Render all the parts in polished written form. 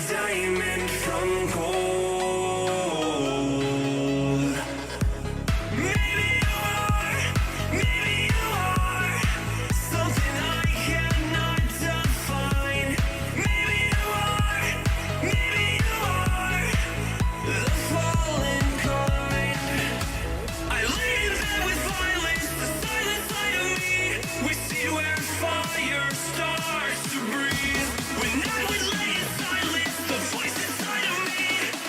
diamond from gold. Maybe you are, maybe you are something I cannot define. Maybe you are, maybe you are the fallen kind. I lay in bed with violence, the silent side of me. We see where fire starts to breathe. When I would lay in silence, the voice inside of me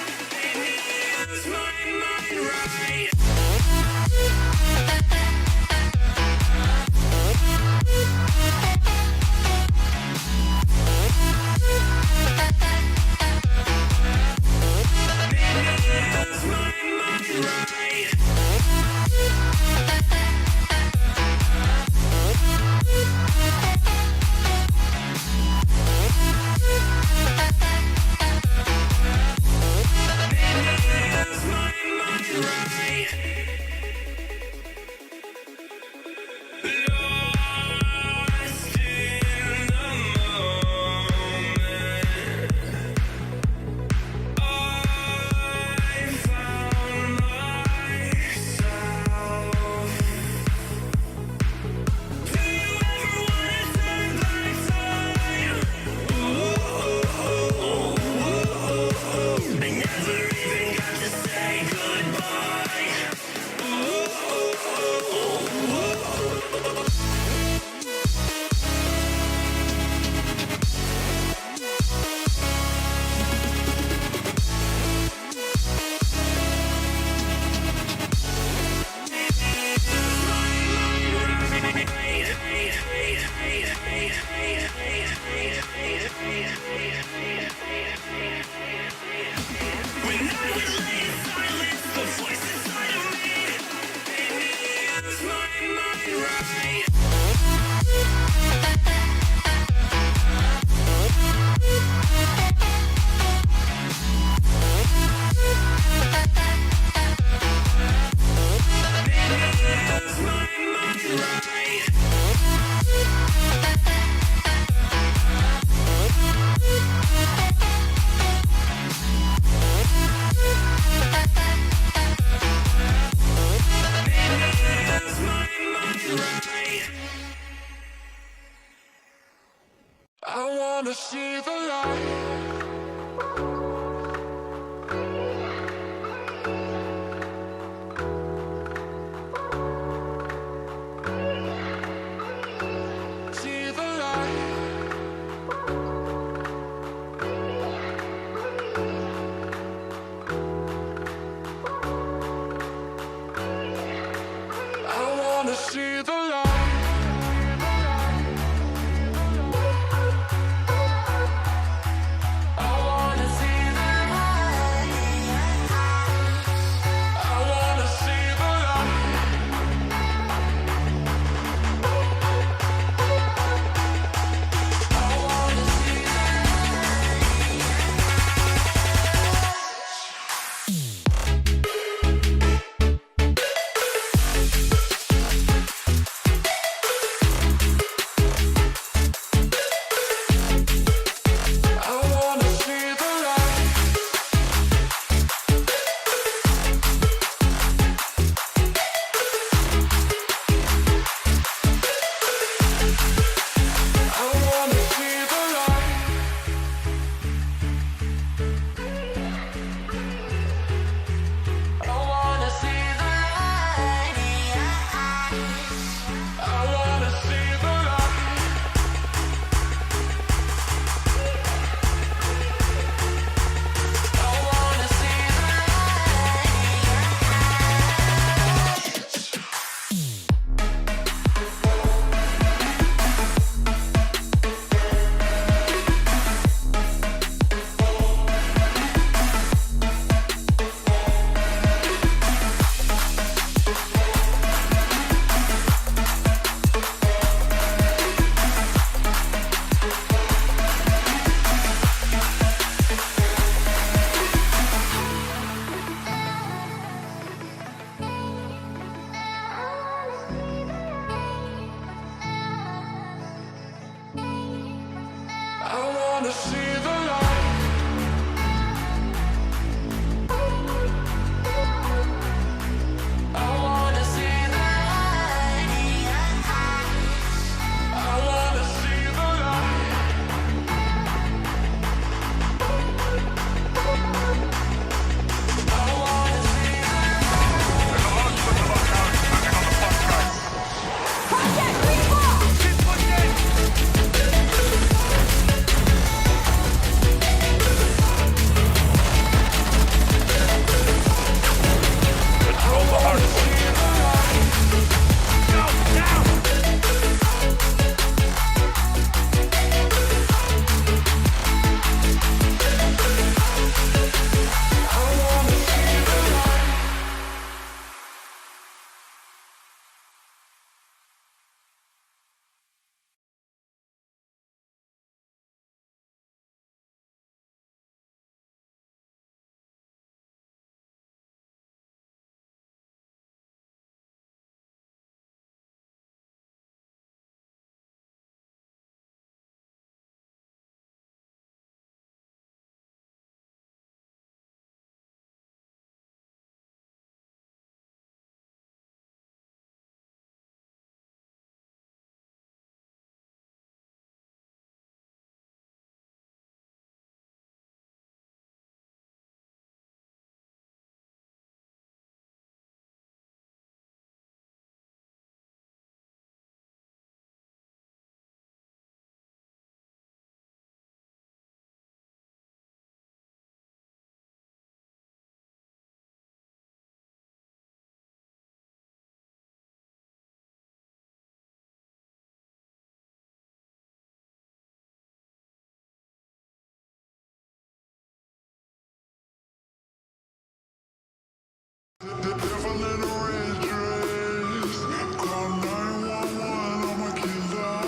Devil in a red dress. Call 911, I'm a killer.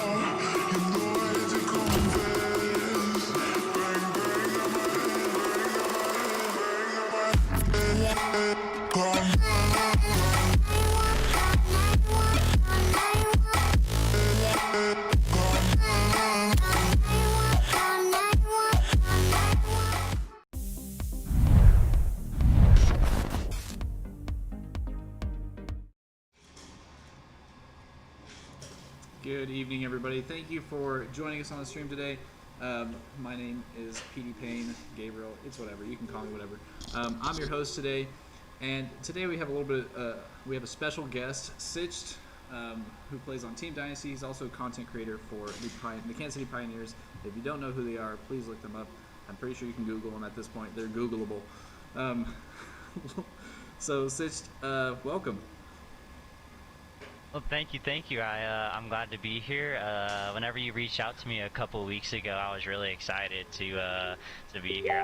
You know I had to confess. Bang, bang, on my head, bang, on my head, bang, on my head. Call Good evening, everybody. Thank you for joining us on the stream today. My name is PD Payne, Gabriel. It's whatever. You can call me whatever. I'm your host today, and today we have a little bit. We have a special guest, Sitched, who plays on Team Dynasty. He's also a content creator for the Kansas City Pioneers. If you don't know who they are, please look them up. I'm pretty sure you can Google them at this point. They're Googleable. So, Sitched, welcome. Well, thank you. I'm glad to be here. Whenever you reached out to me a couple weeks ago, I was really excited to be here.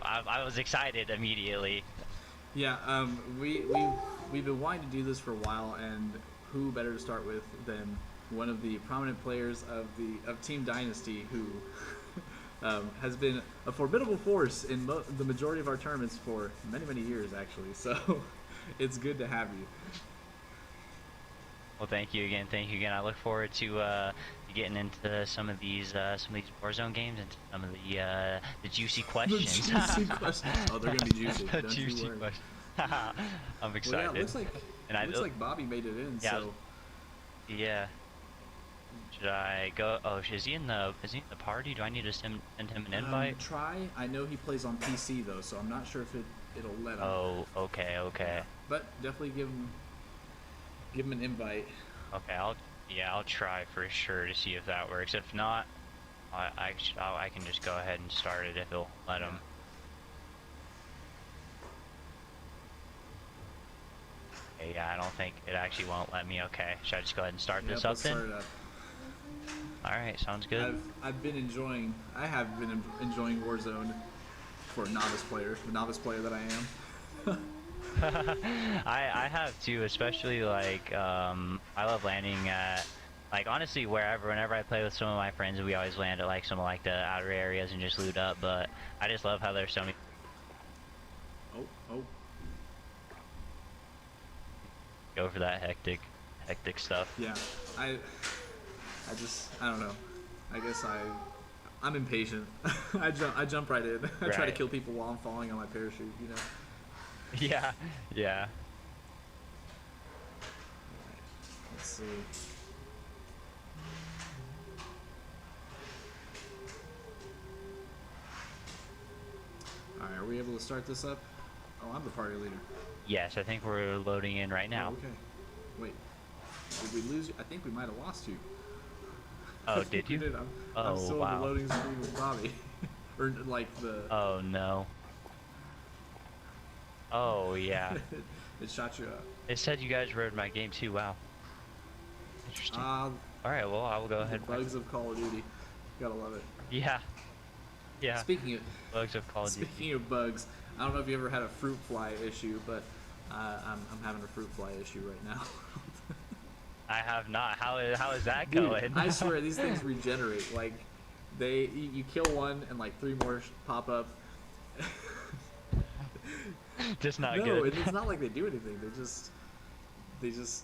I was excited immediately. Yeah, we've been wanting to do this for a while, and who better to start with than one of the prominent players of Team Dynasty, who has been a formidable force in the majority of our tournaments for many years, actually. So it's good to have you. Well, thank you again. I look forward to getting into some of these Warzone games and some of the juicy questions. The juicy questions. Oh, they're gonna be juicy. Don't Juicy you worry. questions. I'm excited. Well, yeah, it looks like Bobby made it in. Yeah. So Yeah. Should I go? Oh, is he in the party? Do I need to send him an invite? Try. I know he plays on PC though, so I'm not sure if it'll let him. Oh, okay. But definitely give him an invite. Okay, I'll try for sure to see if that works. If not, I can just go ahead and start it if it'll let him. Okay, yeah, I don't think it actually won't let me. Okay, should I just go ahead and start this up let's then? start it up. All right, sounds good. I have been enjoying Warzone for a novice player, the novice player that I am. I have too, especially like I love landing at like honestly whenever I play with some of my friends, we always land at like some of like the outer areas and just loot up, but I just love how there's so many. Oh. Go for that hectic stuff. Yeah. I don't know. I guess I'm impatient. I jump right in. I try to kill people while I'm falling on my parachute, you know. Yeah. Alright, let's see. Alright, are we able to start this up? Oh, I'm the party leader. Yes, I think we're loading in right now. Oh, okay. Wait. Did we lose you? I think we might have lost you. Oh, did you? I'm still wow. on the loading screen with Bobby. Or like the... Oh, no. Oh, yeah. It shot you up. It said you guys rode my game too. Wow. Interesting. Alright, well, I will go ahead. Bugs of Call of Duty. Gotta love it. Yeah. Speaking of bugs of Call of Duty. Speaking of bugs, I don't know if you ever had a fruit fly issue, but I'm having a fruit fly issue right now. I have not. How is that going? Dude, I swear these things regenerate. Like you kill one and like 3 more pop up. Just not good. No, it's not like they do anything. They just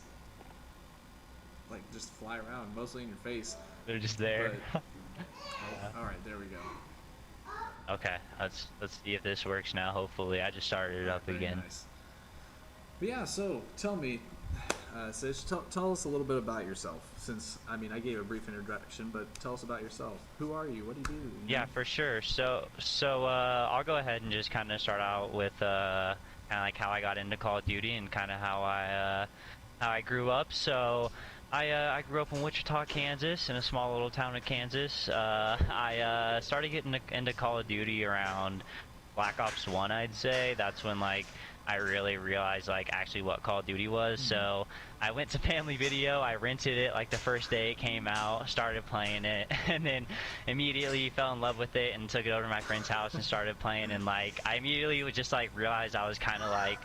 like just fly around, mostly in your face. They're just there. All right, there we go. Okay, let's see if this works now. Hopefully, I just started it up Very again. Nice. But yeah, so tell me, Sitch, tell us a little bit about yourself. Since I gave a brief introduction, but tell us about yourself. Who are you? What do you do? Yeah, for sure. So I'll go ahead and just kind of start out with kind of like how I got into Call of Duty and kind of how I grew up. So I grew up in Wichita, Kansas, in a small little town of Kansas. I started getting into Call of Duty around Black Ops 1, I'd say. That's when like I really realized like actually what Call of Duty was. So I went to Family Video, I rented it like the first day it came out, started playing it, and then immediately fell in love with it and took it over to my friend's house and started playing, and like I immediately would just like realized I was kind of like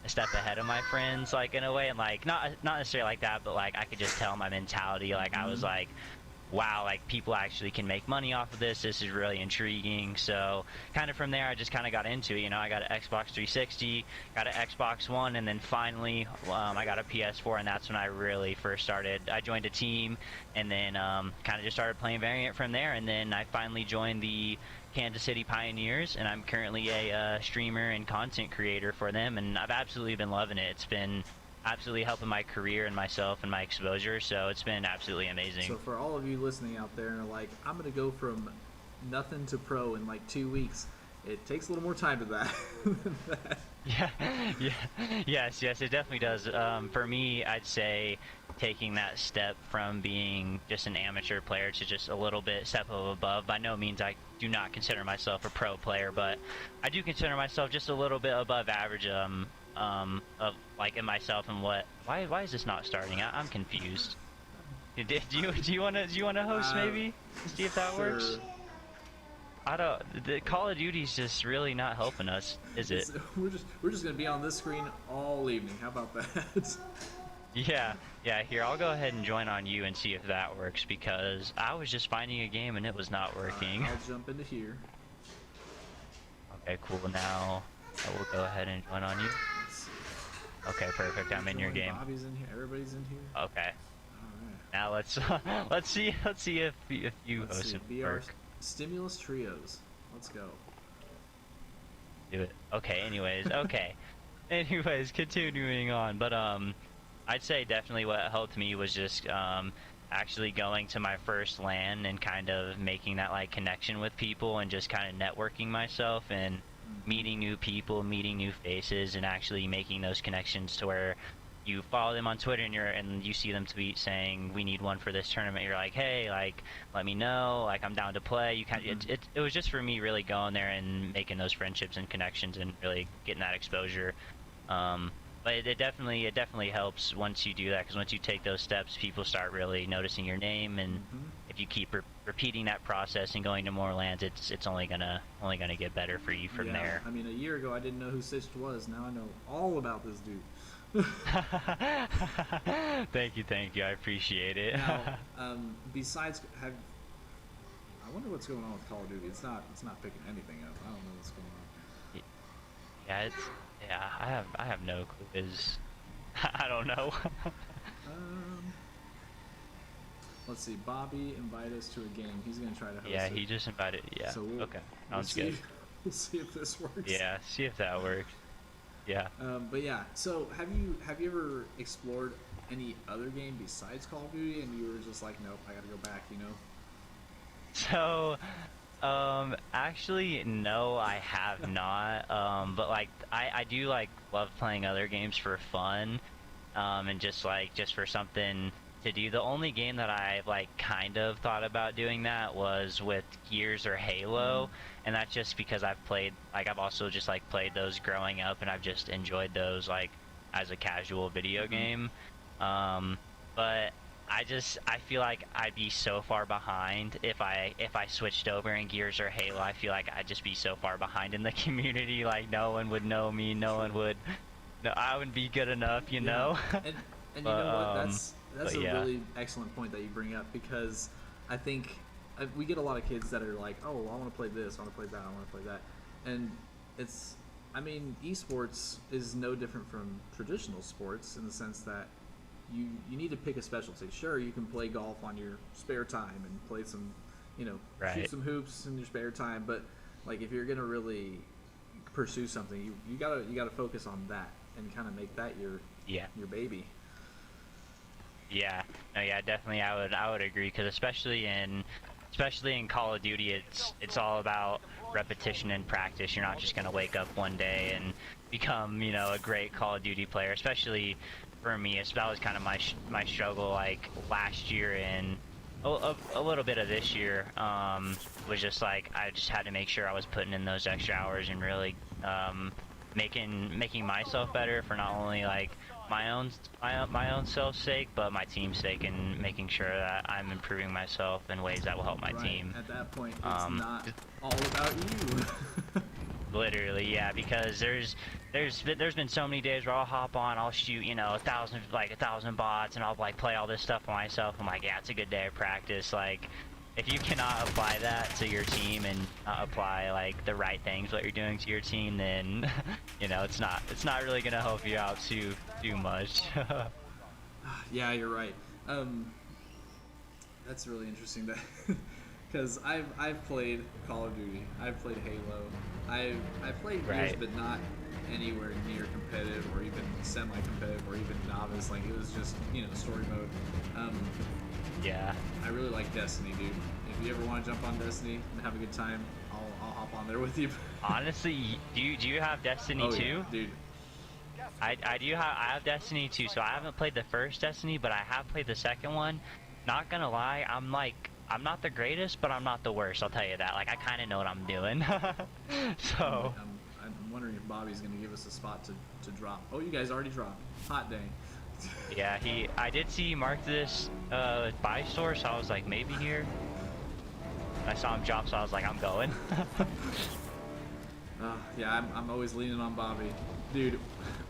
a step ahead of my friends, like in a way, and like not necessarily like that, but like I could just tell my mentality, like I was like, wow, like people actually can make money off of this. This is really intriguing. So kind of from there, I just kind of got into it. You know, I got an Xbox 360, got an Xbox One, and then finally I got a PS4, and that's when I really first started. I joined a team, and then kind of just started playing Variant from there, and then I finally joined the Kansas City Pioneers, and I'm currently a streamer and content creator for them, and I've absolutely been loving it. It's been absolutely helping my career and myself and my exposure, so it's been absolutely amazing. So for all of you listening out there and are like, I'm gonna go from nothing to pro in like 2 weeks, it takes a little more time to that. than that. Yes, it definitely does. For me, I'd say taking that step from being just an amateur player to just a little bit step above. By no means I do not consider myself a pro player, but I do consider myself just a little bit above average. Of like in myself and what. Why is this not starting? I'm confused. Do you wanna host maybe? See if that Sure. works. I don't. The Call of Duty's just really not helping us, is it? We're just gonna be on this screen all evening. How about that? Yeah. Here, I'll go ahead and join on you and see if that works, because I was just finding a game and it was not working. I'll jump into here. Okay, cool. Now I will go ahead and join on you. Let's see. Okay, perfect. I'm in your game. Bobby's in here. Everybody's in here. Okay. All right. Now let's see if you Let's host see. it VR work. Stimulus Trios. Let's go. Do it. Okay. Anyways, continuing on, but I'd say definitely what helped me was just actually going to my first LAN and kind of making that like connection with people and just kind of networking myself and meeting new people, meeting new faces, and actually making those connections to where you follow them on Twitter and you see them tweet saying we need one for this tournament. You're like, hey, like let me know, like I'm down to play. You kind of it was just for me really going there and making those friendships and connections and really getting that exposure. But it definitely helps once you do that, because once you take those steps, people start really noticing your name, and if you keep repeating that process and going to more lands, it's only gonna get better for you from there. I mean, a year ago I didn't know who Sitched was. Now I know all about this dude. Thank you. I appreciate it. Now, besides, I wonder what's going on with Call of Duty. It's not picking anything up. I don't know what's going on. I have no clue. I don't know. Let's see. Bobby invite us to a game. He's gonna try to host Yeah, it. he just invited. Yeah. So Okay. Sounds good. We'll see if this works. Yeah. See if that works. Yeah. But yeah. So have you ever explored any other game besides Call of Duty, and you were just like, nope, I gotta go back, you know? So, actually, no, I have not. But like, I do like love playing other games for fun, and just for something to do. The only game that I've like kind of thought about doing that was with Gears or Halo, and that's just because I've also just like played those growing up, and I've just enjoyed those like as a casual video game. But I feel like I'd be so far behind if I switched over in Gears or Halo. I feel like I'd just be so far behind in the community. Like no one would know me. No, I wouldn't be good enough, you know. And But, you know what? That's a yeah. really excellent point that you bring up, because I think we get a lot of kids that are like, oh, well, I want to play this, I want to play that, I want to play that, and esports is no different from traditional sports in the sense that you need to pick a specialty. Sure, you can play golf on your spare time and play some, shoot Right. some hoops in your spare time, but like if you're gonna really pursue something, you gotta focus on that and kind of make that your baby. Yeah, no, yeah, definitely. I would agree, because especially in Call of Duty, it's all about repetition and practice. You're not just gonna wake up one day and become a great Call of Duty player. Especially for me, that was kind of my struggle. Like last year in a little bit of this year was just like I just had to make sure I was putting in those extra hours and really making myself better for not only like my own self's sake, but my team's sake, and making sure that I'm improving myself in ways that will help my Right. team. At that point, it's not all about you. Literally, yeah, because there's been so many days where I'll hop on, I'll shoot, you know, 1,000 bots, and I'll like play all this stuff for myself. I'm like, yeah, it's a good day of practice. Like, if you cannot apply that to your team and apply like the right things what you're doing to your team, then you know it's not really gonna help you out too much. Yeah, you're right. That's really interesting that because I've played Call of Duty, I've played Halo, I've played years, Right. but not anywhere near competitive or even semi-competitive or even novice. Like it was just story mode. Yeah. I really like Destiny, dude. If you ever want to jump on Destiny and have a good time, I'll hop on there with you. Honestly, do you have Destiny Oh, 2? yeah, dude. I have Destiny 2, so I haven't played the first Destiny, but I have played the second one. Not gonna lie, I'm not the greatest, but I'm not the worst, I'll tell you that. Like, I kind of know what I'm doing. So, I'm wondering if Bobby's gonna give us a spot to drop. Oh, you guys already dropped. Hot dang. yeah, I did see he marked this buy store, so I was like, maybe here. I saw him drop, so I was like, I'm going. Yeah, I'm always leaning on Bobby. Dude,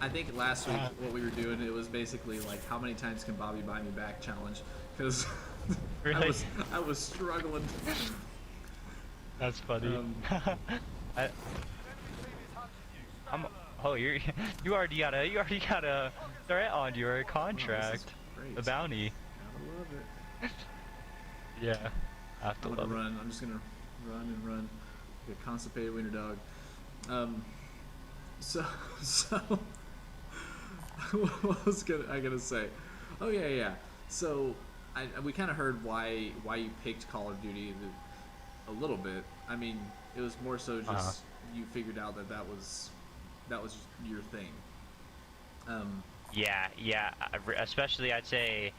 I think last week what we were doing, it was basically like, how many times can Bobby buy me back challenge? Because Really? I was struggling. That's funny. I, you already got a threat on your contract, great. the bounty. Gotta love it. Yeah, I have to I'm gonna love it. run. I'm just gonna run and run. Like a constipated wiener dog. So what was I gonna say? Oh yeah. So we kind of heard why you picked Call of Duty a little bit. I mean, it was more so just you figured out that was your thing. Yeah, especially I'd say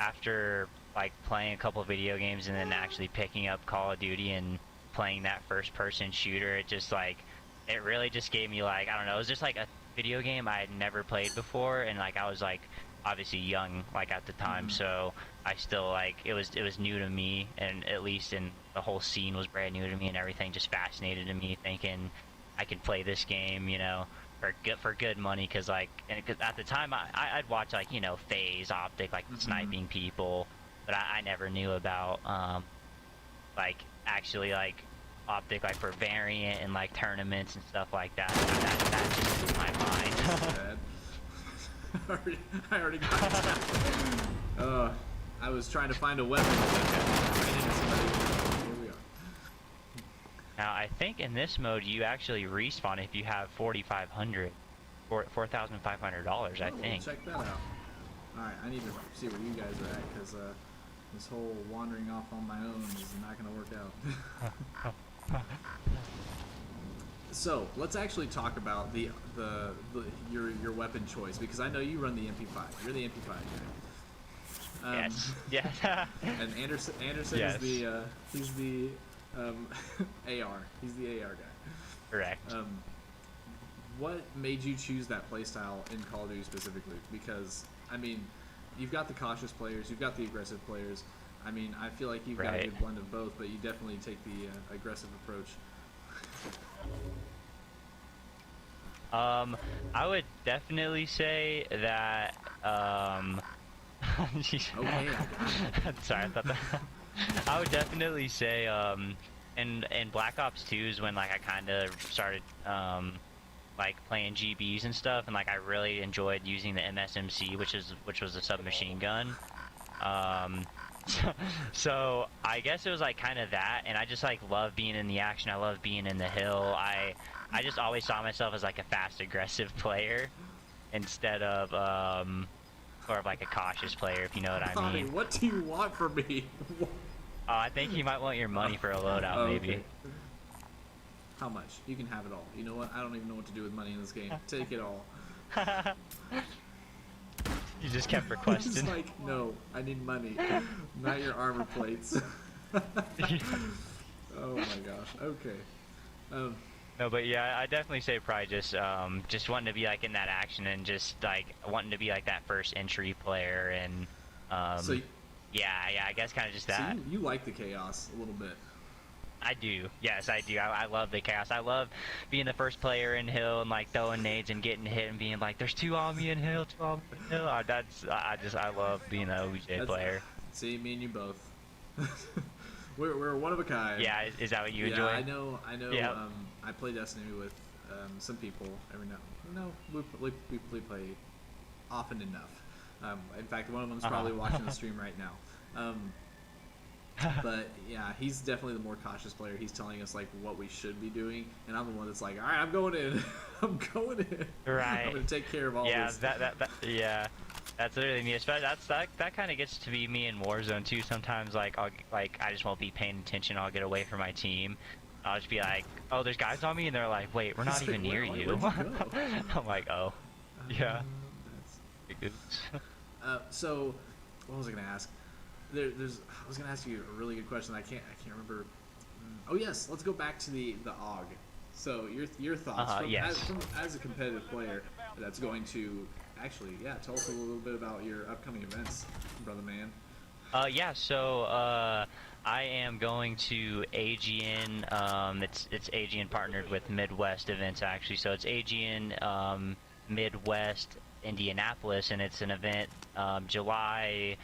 after like playing a couple of video games and then actually picking up Call of Duty and playing that first person shooter, it really just gave me like, I don't know, it was just like a video game I had never played before, and like I was like obviously young like at the time, so I still like it was new to me, and at least in the whole scene was brand new to me, and everything just fascinated to me, thinking I could play this game, you know, for good money, because like, cause at the time I'd watch like, you know, FaZe, Optic, like sniping people, but I never knew about like actually like Optic like for variant and like tournaments and stuff like that. That just blew my mind. Bad. I already got that. I was trying to find a weapon. Here we are. Now I think in this mode you actually respawn if you have $4,500 I We'll think. check that out. Alright, I need to see where you guys are at, because this whole wandering off on my own is not going to work out. So, let's actually talk about your weapon choice, because I know you run the MP5. You're the MP5 guy. Yes. And Anderson Yes. is he's the AR. He's the AR guy. Correct. What made you choose that playstyle in Call of Duty specifically? Because, I mean, you've got the cautious players, you've got the aggressive players. I mean, I feel like you've got a Right. good blend of both, but you definitely take the aggressive approach. I would definitely say that, Okay, I got it. sorry, I thought that. I would definitely say, in Black Ops 2 is when, like, I kind of started, like, playing GBs and stuff, and, like, I really enjoyed using the MSMC, which was a submachine gun. So I guess it was like kind of that, and I just like love being in the action. I love being in the hill. I just always saw myself as like a fast, aggressive player instead of sort of like a cautious player, if you know what I Bobby, mean. what do you want from me? I think you might want your money for a loadout, Oh, maybe. okay. How much? You can have it all. You know what? I don't even know what to do with money in this game. Take it all. You just kept He's requesting. like, no, I need money, not your armor plates. Oh my gosh. Okay. Um, No, but yeah, I definitely say probably just wanting to be like in that action and just like wanting to be like that first entry player and so, yeah, I guess kind of just so that. you like the chaos a little bit. I do. Yes, I do. I love the chaos. I love being the first player in hill and like throwing nades and getting hit and being like, "There's two on me in hill, two on me in hill." I love being an OBJ player. See, me and you both. We're one of a kind. Yeah, is that what you Yeah, enjoy? I know. Yep. I play Destiny with some people every now. No, we play often enough. In fact, one of them's probably watching the stream right now. But yeah, he's definitely the more cautious player. He's telling us like what we should be doing, and I'm the one that's like, all right, I'm going in. I'm going in. Right. I'm gonna take care of all Yeah, this. yeah. That's literally me. Especially that kind of gets to be me in Warzone too. Sometimes like I just won't be paying attention. I'll get away from my team. I'll just be like, oh, there's guys on me, and they're like, wait, we're not It's even like, near where'd you. you go? I'm like, oh, yeah. That's- So, what was I gonna ask? I was gonna ask you a really good question. I can't remember. Oh yes, let's go back to the AUG. So your thoughts Yes. as a competitive player that's going to actually tell us a little bit about your upcoming events, brother man. Yeah, so I am going to AGN. It's AGN partnered with Midwest Events actually. So it's AGN Midwest Indianapolis, and it's an event July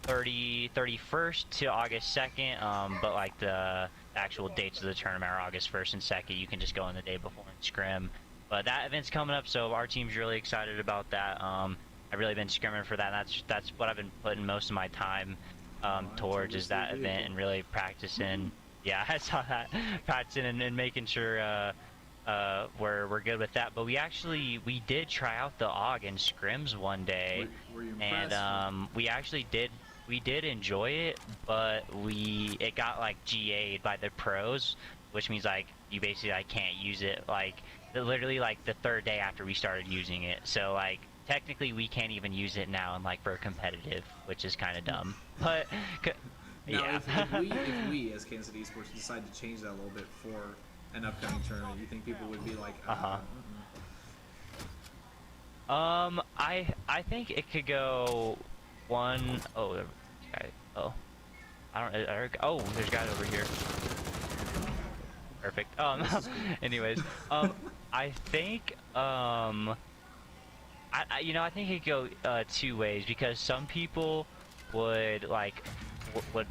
31st to August 2nd. But like the actual dates of the tournament are August 1st and 2nd. You can just go in the day before and scrim. But that event's coming up, so our team's really excited about that. I've really been scrimming for that. That's what I've been putting most of my time towards is that event and really practicing. Yeah, I saw that practicing and making sure we're good with that. But we did try out the AUG and scrims one day, Were you impressed? and we did enjoy it, but it got like GA'd by the pros, which means like you basically like can't use it like literally like the third day after we started using it. So like technically we can't even use it now and like for competitive, which is kind of dumb. But Now, yeah. if we as Kansas City Esports decide to change that a little bit for an upcoming tournament, you think people would be like, I think it could go one oh there- guy oh I don't oh there's guys over here. Perfect. Anyways, I think I think it could go two ways, because some people would like would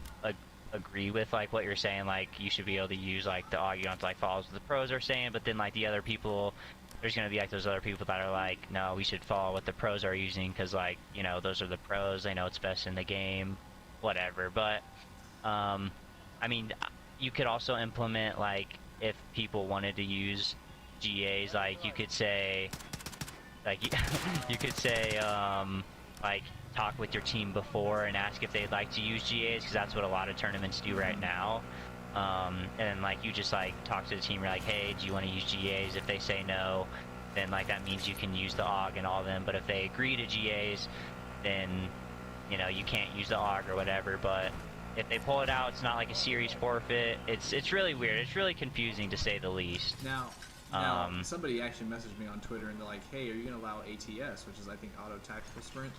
agree with like what you're saying, like you should be able to use like the AUG, you don't have to like follow what the pros are saying, but then like the other people, there's gonna be like those other people that are like, no, we should follow what the pros are using because like those are the pros, they know what's best in the game, whatever. But I mean, you could also implement like if people wanted to use GAs, like you could say like you could say like talk with your team before and ask if they'd like to use GAs, because that's what a lot of tournaments do right now. And like you just like talk to the team, you're like, hey, do you want to use GAs? If they say no, then like that means you can use the AUG and all of them. But if they agree to GAs, then you can't use the AUG or whatever. But if they pull it out, it's not like a series forfeit. It's really weird. It's really confusing to say the least. Now, somebody actually messaged me on Twitter and they're like, hey, are you going to allow ATS, which is I think Auto Tactical Sprint?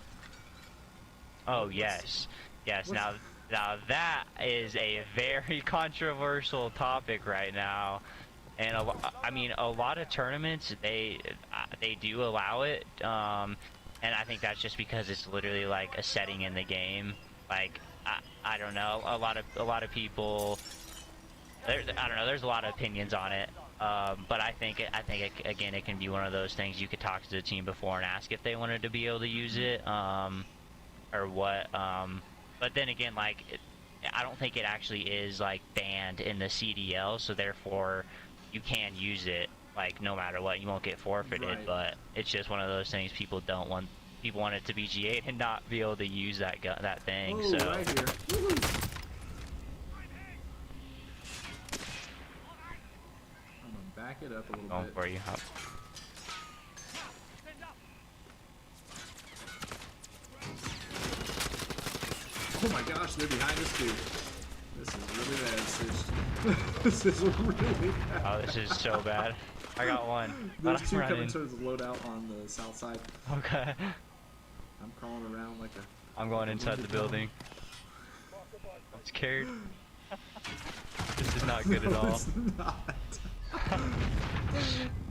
Oh yes, yes. Now that is a very controversial topic right now, and a lot of tournaments they do allow it, and I think that's just because it's literally like a setting in the game. Like I don't know, a lot of people. I don't know. There's a lot of opinions on it, but I think again it can be one of those things you could talk to the team before and ask if they wanted to be able to use it. Or what, but then again, like, I don't think it actually is, like, banned in the CDL, so therefore, you can use it, like, no matter what, you won't get forfeited, Right. But it's just one of those things people want it to be G8 and not be able to use that thing, Oh, so. right here. Woohoo. I'm going to back it up a little Going bit. for you. Oh my gosh, they're behind us too. This is really bad, Stitch. This is really bad. Oh, this is so bad. I got one. But There's I'm two coming running. towards the loadout on the south side. Okay. I'm crawling around like a... I'm going inside the building. I'm scared. This is not good at all. It's not.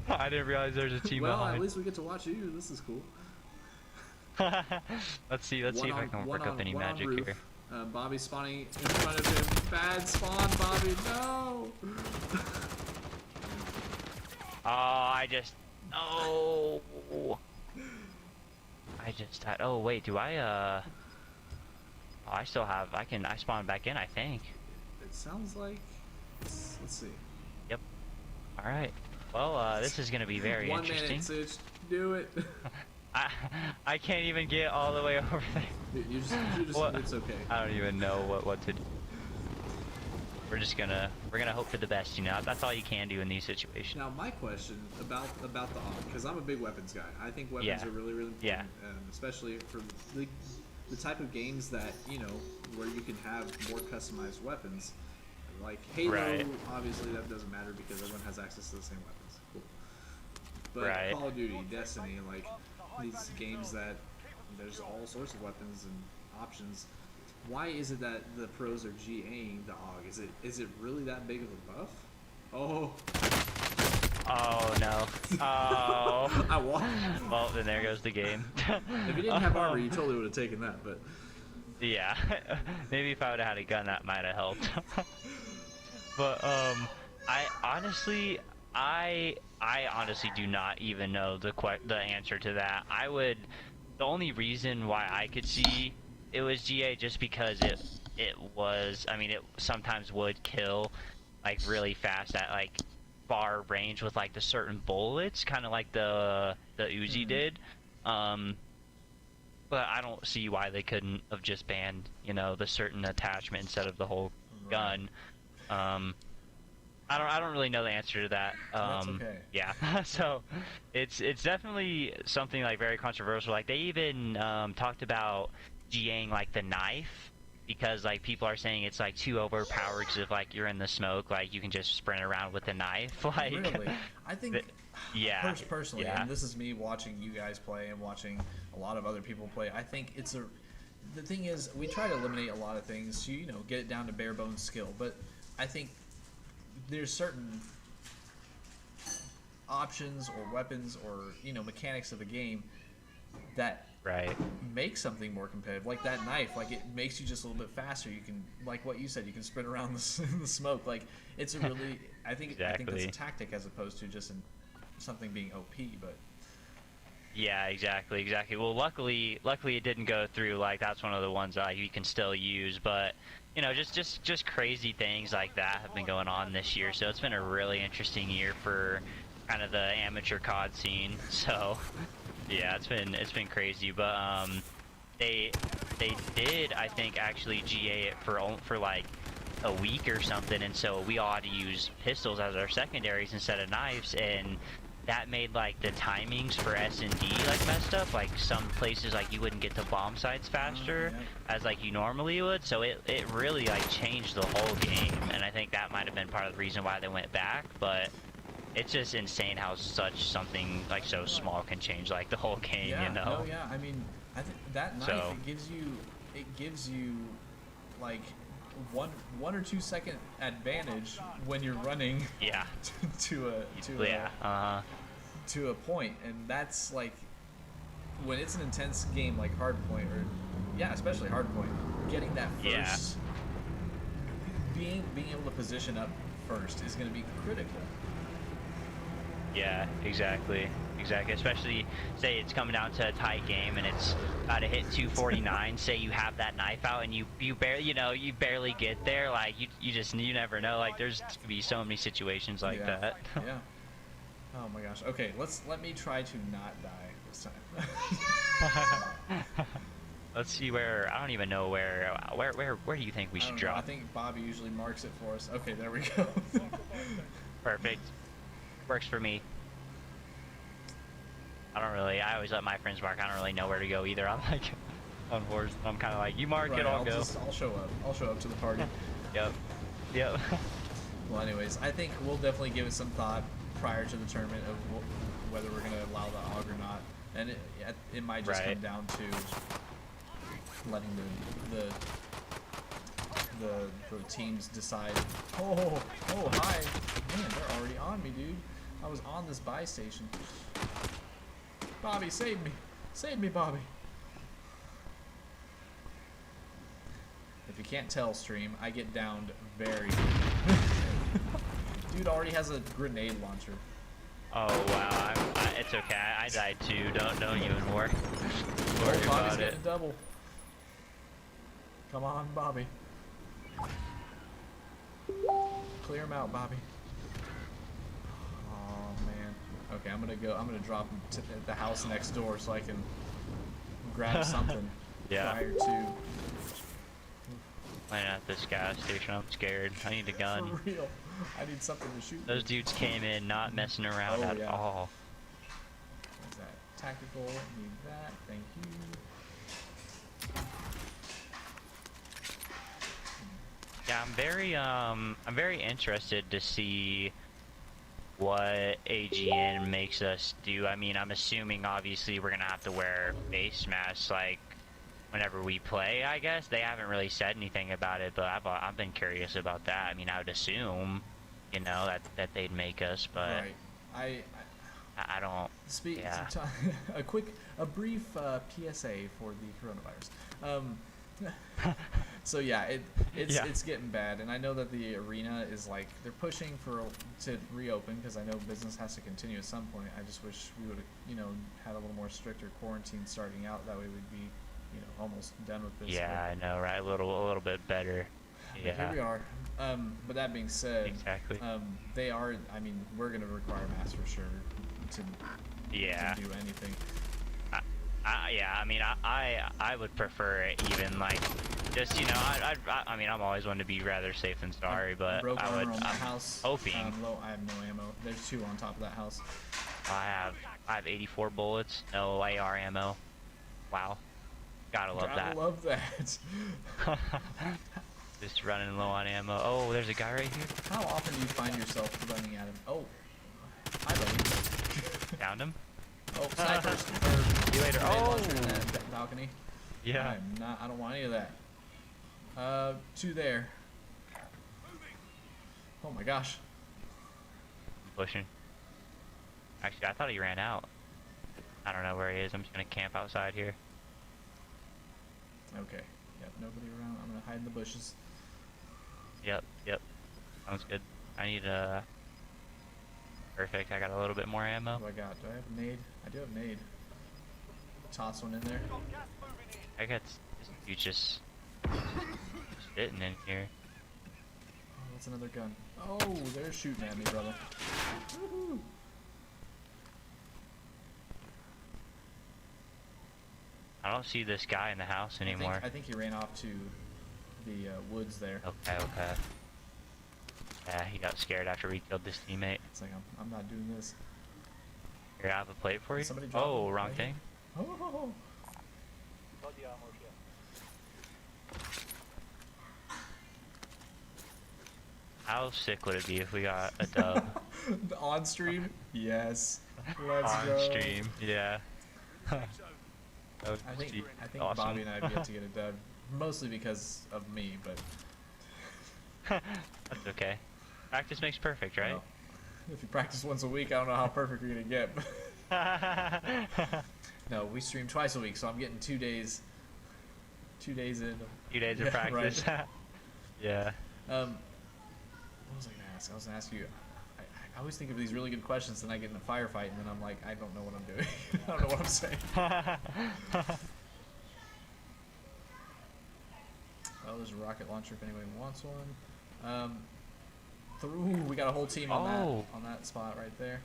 I didn't realize there's a team Well, behind. at least we get to watch you. This is cool. Let's see if I can work up any magic here. Bobby's spawning in front of him. Bad spawn, Bobby. No. Oh, I just... Oh! I just died. Oh, wait, do I, Oh, I still have... I spawn back in, I think. It sounds like. Let's see. Yep. Alright. Well, this is gonna be very 1 interesting. minute, Stitch. Do it. I can't even get all the way over there. You just What? it's okay. I don't even know what to do. We're gonna hope for the best, you know. That's all you can do in these situations. Now, my question about the AUG, because I'm a big weapons guy. I think weapons Yeah. are really, really important, Yeah. especially for the type of games that, you know, where you can have more customized weapons. Like Halo, Right. obviously that doesn't matter because everyone has access to the same weapons. Cool. But Right. Call of Duty, Destiny, like these games that there's all sorts of weapons and options. Why is it that the pros are GAing the AUG? Is it really that big of a buff? Oh. Oh no. Oh. I walked. Well, then there goes the game. If you didn't have armor, you totally would have taken that, but Yeah. Maybe if I would have had a gun, that might have helped. But I honestly do not even know the answer to that. The only reason why I could see it was GA just because it was, I mean, it sometimes would kill like really fast at like far range with like the certain bullets, kind of like the Uzi did. But I don't see why they couldn't have just banned, you know, the certain attachment instead of the whole gun. I don't really know the answer to that. That's okay. Yeah. So it's definitely something like very controversial. Like they even talked about GAing like the knife, because like people are saying it's like too overpowered because if like you're in the smoke, like you can just sprint around with a knife. Like really, I think. yeah. Personally, Yeah. and this is me watching you guys play and watching a lot of other people play. I think it's a. The thing is, we try to eliminate a lot of things to, you know, get it down to bare bones skill. But I think there's certain options or weapons or, you know, mechanics of the game that Right. make something more competitive. Like that knife, like it makes you just a little bit faster. You can, like what you said, you can sprint around the smoke. Like it's a really, I think that's Exactly. a tactic as opposed to just something being OP. But Yeah, exactly. Well, luckily it didn't go through. Like that's one of the ones that you can still use. But you know, just crazy things like that have been going on this year. So it's been a really interesting year for kind of the amateur COD scene. So yeah, it's been crazy. But they did, I think, actually GA it for like a week or something, and so we all had to use pistols as our secondaries instead of knives, and that made like the timings for S&D like messed up. Like some places like you wouldn't get to bomb sites faster as like you normally would, so it really like changed the whole game, and I think that might have been part of the reason why they went back. But it's just insane how something like so small can change like the whole game, yeah, you know? no, yeah. I mean, I think that knife, So- it gives you like one or 2 second advantage when you're running Yeah. to Yeah. a point, and that's like when it's an intense game like Hardpoint, or especially Hardpoint, getting that first, Yeah. being able to position up first is going to be critical. Yeah, exactly. Especially, say it's coming down to a tight game and it's about to hit 249. Say you have that knife out and you barely, you barely get there. Like you never know. Like there's gonna be so many situations like that. Yeah. Oh my gosh. Okay, let me try to not die this time. Let's see where. I don't even know where do you think we I should don't know, drop? I think Bobby usually marks it for us. Okay, there we go. Perfect. Works for me. I always let my friends mark. I don't really know where to go either. I'm like, on horse. I'm kind of like, you mark Right, it, I'll go. I'll show up. I'll show up to the party. Yep. Yep. Well, anyways, I think we'll definitely give it some thought prior to the tournament of whether we're going to allow the AUG or not. And it might just come Right. down to letting the teams decide. Oh, hi. Man, they're already on me, dude. I was on this buy station. Bobby, save me. Save me, Bobby. If you can't tell, stream, I get downed very Dude already has a grenade launcher. Oh wow, it's okay. I died too. Don't even worry. Oh, Worry Bobby's about getting it. a double. Come on, Bobby. Clear him out, Bobby. Oh man. Okay, I'm gonna drop him at the house next door so I can grab something Yeah. prior to. Playing at this gas station, I'm scared. I need a gun. For real. I need something to shoot. Those with. dudes came in not messing around Oh, at yeah. all. What's that? Tactical. Need that. Thank you. Yeah, I'm very interested to see what AGN makes us do. I mean, I'm assuming obviously we're gonna have to wear face masks like whenever we play. I guess they haven't really said anything about it, but I've been curious about that. I mean, I would assume, you know, that they'd make us, but Right. I don't. Speak. Yeah. A brief PSA for the coronavirus. So yeah, Yeah. it's getting bad, and I know that the arena is like they're pushing to reopen because I know business has to continue at some point. I just wish we would have had a little more stricter quarantine starting out. That way we'd be almost done with this. Yeah, I know, right? A little bit better. But Yeah. here we are. But that being said, Exactly. they are. I mean, we're gonna require masks for sure to Yeah. do anything. Yeah, I mean, I would prefer it even like, just I mean, I'm always one to be rather safe than sorry, but Broke I armor would. on that I'm house. hoping. I have no ammo. There's two on top of that house. I have 84 bullets, no AR ammo. Wow, gotta love I love that. that. Just running low on ammo. Oh, there's a guy right here. How often do you find yourself running at him? Oh, hi buddy. Found him. Oh, snipers. See you later. Grenade Oh, launcher in that balcony. yeah. I don't want any of that. Two there. Oh my gosh. Pushing. Actually, I thought he ran out. I don't know where he is. I'm just gonna camp outside here. Okay. Yep, nobody around. I'm gonna hide in the bushes. Yep. Sounds good. I need a. Perfect. I got a little bit more ammo. What do I got? Do I have nade? I do have nade. Toss one in there. I got you just sitting in here. Oh, that's another gun. Oh, they're shooting at me, brother. Woohoo! I don't see this guy in the house anymore. I think he ran off to the woods there. Okay. Yeah, he got scared after we killed this teammate. It's like I'm not doing this. Here, I have a plate for you. Somebody drop Oh, him wrong right thing. here. Oh. How sick would it be if we got a dub On stream? Yes. Let's on go. stream? Yeah. That would I think be Bobby awesome. and I have yet to get a dub, mostly because of me, but That's okay. Practice makes perfect, right? well, if you practice once a week, I don't know how perfect you're gonna get. No, we stream twice a week, so I'm getting 2 days. 2 days in. Few days of Yeah, practice. Yeah. What was I gonna ask? I was gonna ask you. I always think of these really good questions, and I get in a firefight, and then I'm like, I don't know what I'm doing. I don't know what I'm saying. Oh, there's a rocket launcher if anybody wants one. Ooh, we got a whole team on that spot right there.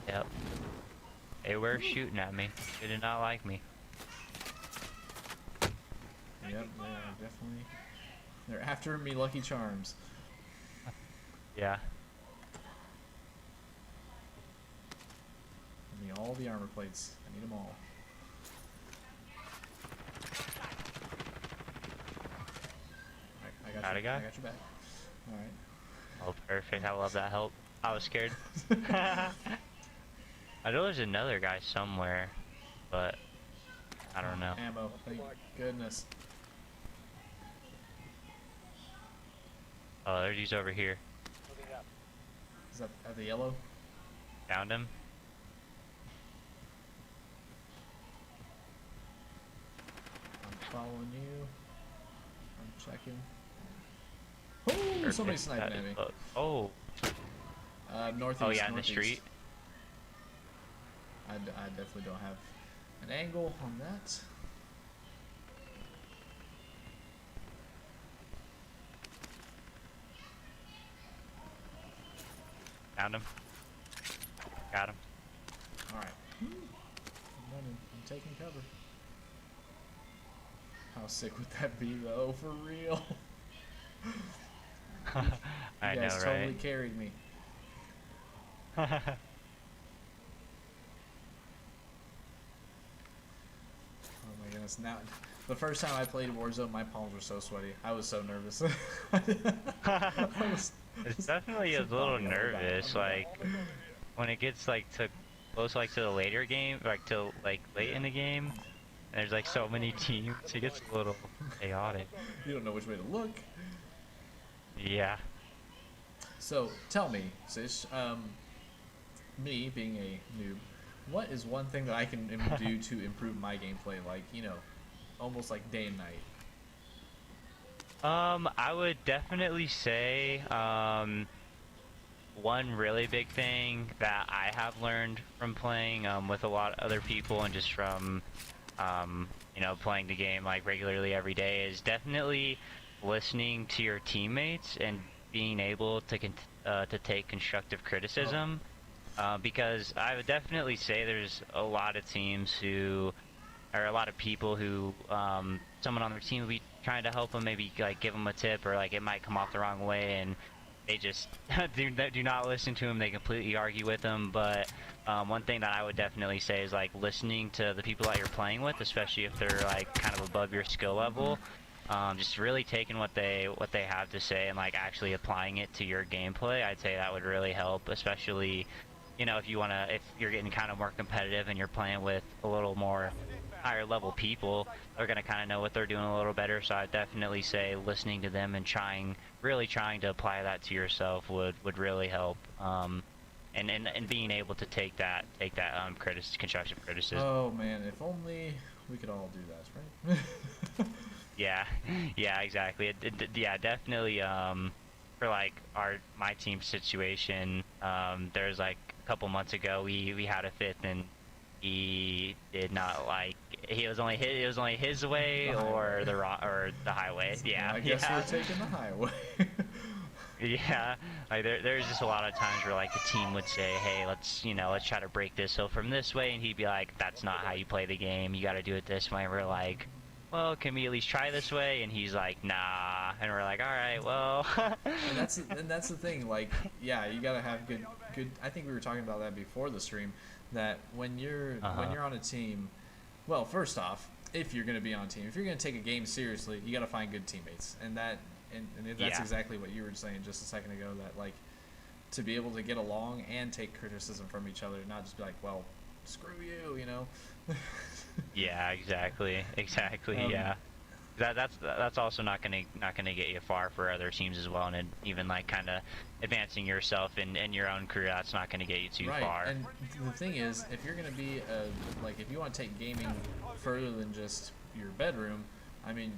Yep. They were shooting at me. They did not like me. Yep, they are definitely. They're after me, Lucky Charms. Yeah. Give me all the armor plates. I need them all. got a guy? I got your back. All right. Oh, perfect. I love that help. I was scared. I know there's another guy somewhere, but I don't know. Ammo. Thank goodness. Oh, there's he's over here. Is that at the yellow? Found him. I'm following you. I'm checking. Oh, somebody Perfect. sniping That at me. is oh. Northeast. Oh yeah, in the northeast. street. I definitely don't have an angle on that. Found him. Got him. Alright. I'm running. I'm taking cover. How sick would that be, though? For real. I You know, guys totally right? carried me. Oh my goodness! Now, the first time I played Warzone, my palms were so sweaty. I was so nervous. It's definitely a little nervous, like when it gets like to close like to the later game, like to like late in the game. And there's like so many teams, it gets a little chaotic. You don't know which way to look. Yeah. So tell me, Sis, me being a noob, what is one thing that I can do to improve my gameplay? Like, you know, almost like day and night. I would definitely say, one really big thing that I have learned from playing, with a lot of other people and just from, you know, playing the game like regularly every day is definitely listening to your teammates and being able to take constructive criticism. Because I would definitely say there's a lot of teams who, or a lot of people who, someone on their team will be trying to help them, maybe like give them a tip, or like it might come off the wrong way, and they just do not listen to them. They completely argue with them. But one thing that I would definitely say is like listening to the people that you're playing with, especially if they're like kind of above your skill level. Just really taking what they have to say and like actually applying it to your gameplay. I'd say that would really help, especially, you know, if you're getting kind of more competitive and you're playing with a little more higher level people, they're gonna kind of know what they're doing a little better. So I'd definitely say listening to them and really trying to apply that to yourself would really help. And being able to take that constructive criticism. Oh man, if only we could all do that, right? Yeah, yeah, exactly. Yeah, definitely. For like my team situation, there's like a couple months ago we had a fifth, and he did not like. It was only his way or the highway. Yeah, I guess yeah. we're taking the highway. Yeah, like there's just a lot of times where like the team would say, hey, let's try to break this hill from this way, and he'd be like, that's not how you play the game, you got to do it this way. And we're like, well, can we at least try this way? And he's like, nah. And we're like, all right, well. and that's the thing, like, yeah, you gotta have good I think we were talking about that before the stream, that when you're on a team, well, first off, if you're gonna be on a team, if you're gonna take a game seriously, you gotta find good teammates. And that's Yeah. exactly what you were saying just a second ago, that like to be able to get along and take criticism from each other, not just be like, well, screw you, you know. Yeah, exactly, yeah. That's also not gonna get you far for other teams as well, and even like kind of advancing yourself in your own career. That's not gonna get you too Right. far. And the thing is, if you're gonna be like, if you want to take gaming further than just your bedroom, I mean,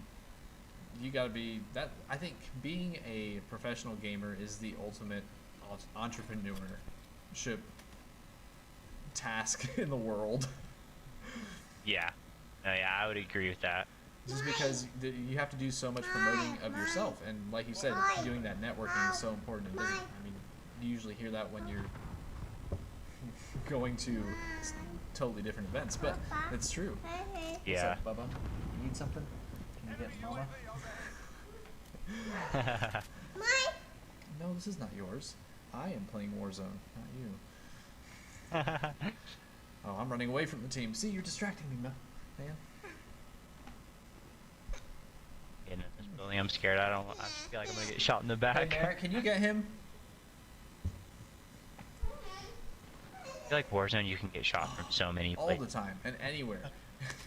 you gotta be that. I think being a professional gamer is the ultimate entrepreneurship task in the world. Yeah, no, yeah, I would agree with that. Just because you have to do so much promoting of yourself, and like you said, doing that networking is so important. I mean, you usually hear that when you're going to totally different events, but it's true. Yeah. What's up, Bubba? You need something? Can you get Mama? No, this is not yours. I am playing Warzone, not you. Oh, I'm running away from the team. See, you're distracting me, man. Getting in this Really, I'm scared. I feel like I'm gonna get shot in the Hey, back. Merrick, can you get him? I feel like Warzone, you can get shot from so many All places. the time and anywhere.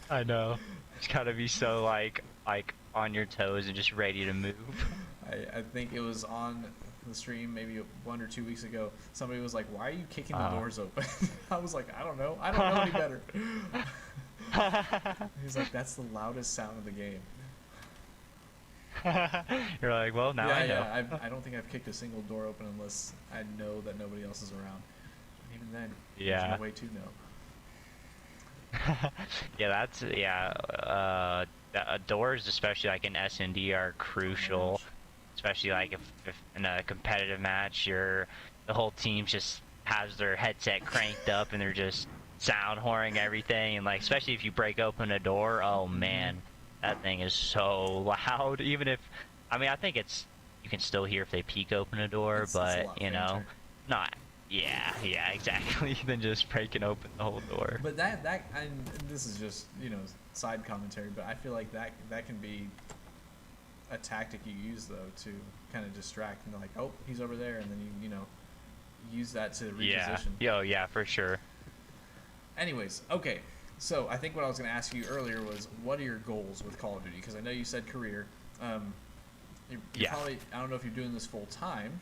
I know. Just gotta be so like on your toes and just ready to move. I think it was on the stream maybe 1 or 2 weeks ago. Somebody was like, "Why are you kicking the doors open?" I was like, "I don't know. I don't know any better." He was like, "That's the loudest sound of the game." You're like, well, now I know. Yeah. I don't think I've kicked a single door open unless I know that nobody else is around. And even then, Yeah. there's no way to know. Yeah, that's doors, especially like in S&D, are crucial. Especially like if in a competitive match, the whole team just has their headset cranked up and they're just sound whoring everything, and like especially if you break open a door, oh man, that thing is so loud. Even if, I mean, I think you can still hear if they peek open a door, It's a but lot you know, fainter. not. Yeah, exactly. Than just breaking open the whole door. But that and this is just side commentary, but I feel like that can be a tactic you use though to kind of distract and like, oh, he's over there, and then you use that to reposition. Yeah, for sure. Anyways, okay. So I think what I was going to ask you earlier was, what are your goals with Call of Duty? Because I know you said career. You're Yeah. probably, I don't know if you're doing this full time.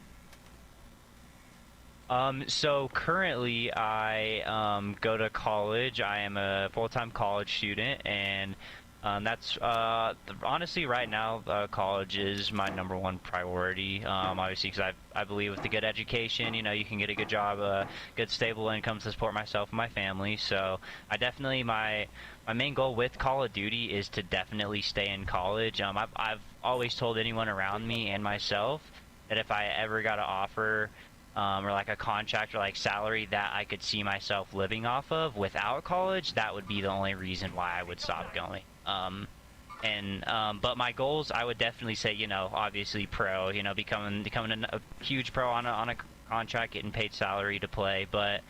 So currently I go to college. I am a full-time college student, and that's honestly right now college is my #1 priority. Obviously, because I believe with a good education, you can get a good job, a good stable income to support myself and my family. So I definitely my main goal with Call of Duty is to definitely stay in college. I've always told anyone around me and myself that if I ever got an offer or like a contract or like salary that I could see myself living off of without college, that would be the only reason why I would stop going. But my goals, I would definitely say, obviously pro, becoming a huge pro on a contract, getting paid salary to play. But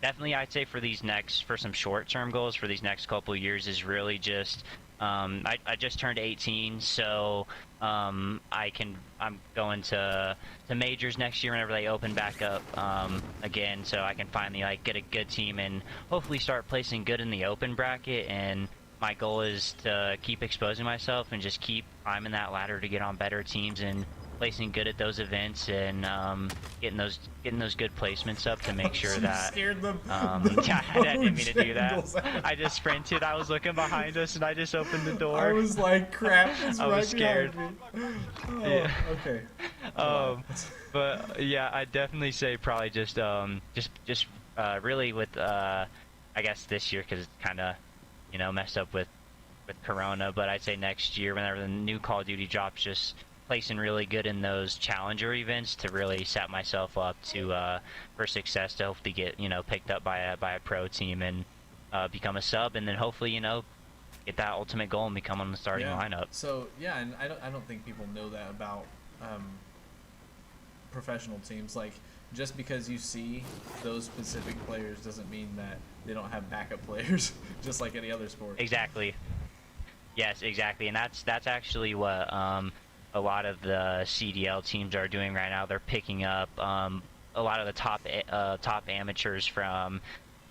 definitely I'd say for some short-term goals for these next couple of years is really just, I just turned 18, so I'm going to majors next year whenever they open back up again, so I can finally like get a good team and hopefully start placing good in the open bracket. And my goal is to keep exposing myself and just keep climbing that ladder to get on better teams and placing good at those events and getting those good placements up to make sure You that scared them. yeah, I didn't mean to do Bojangles that. out. I just sprinted. I was looking behind us and I just opened the door. I was like, crap, it's I right was scared. behind me. Oh, Yeah. okay. But yeah, I definitely say probably just really with I guess this year, because it's kind of messed up with Corona. But I'd say next year whenever the new Call of Duty drops, just placing really good in those challenger events to really set myself up to for success, to hopefully get picked up by a pro team and become a sub, and then hopefully get that ultimate goal and become on the starting lineup. So yeah, and I don't think people know that about professional teams. Like, just because you see those specific players doesn't mean that they don't have backup players, just like any other sport. Exactly. Yes, exactly, and that's actually what a lot of the CDL teams are doing right now. They're picking up a lot of the top amateurs from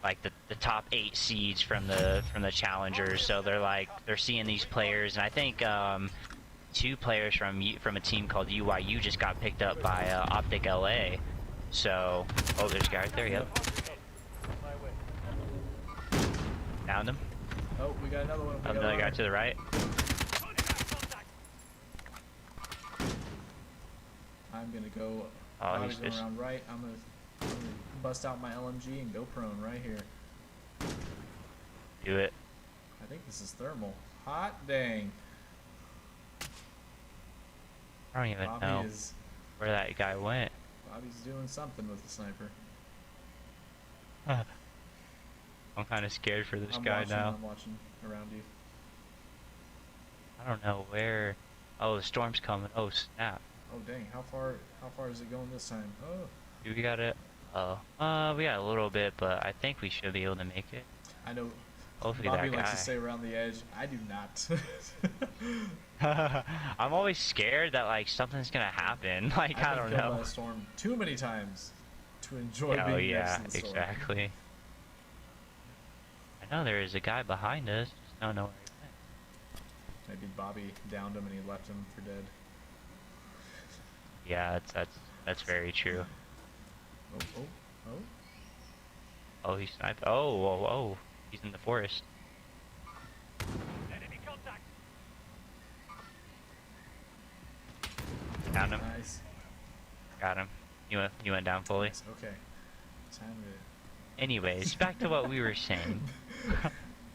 like the top 8 seeds from the challengers. So they're seeing these players, and I think 2 players from a team called UYU just got picked up by Optic LA. So there's a guy right there. Yep. Found him. Oh, we got another one. We got Another guy one. to the right. I'm gonna go. Oh, I'm he's gonna go just around right. I'm gonna bust out my LMG and go prone right here. do it. I think this is thermal. Hot dang. I don't even know where that guy went. Bobby's doing something with the sniper. I'm kind of scared for this I'm guy watching, now. I'm watching around you. I don't know where. Oh, the storm's coming. Oh, snap. Oh dang, how far is it going this time? Oh, Do we got it? Oh. We got a little bit, but I think we should be able to make it. I know Hopefully Bobby that likes guy. to stay around the edge. I do not. I'm always scared that like something's gonna happen. Like I I've don't been killed by know. a storm too many times to enjoy Oh being yeah, next to the storm. exactly. I know there is a guy behind us. Just don't know where he went. Maybe Bobby downed him and he left him for dead. Yeah, that's very true. Oh, oh, oh. Oh, he's sniped. Oh, whoa, whoa. He's in the forest. Found him. Nice. Got him. You went down fully. Nice. Okay. Time to. Anyways, back to what we were saying.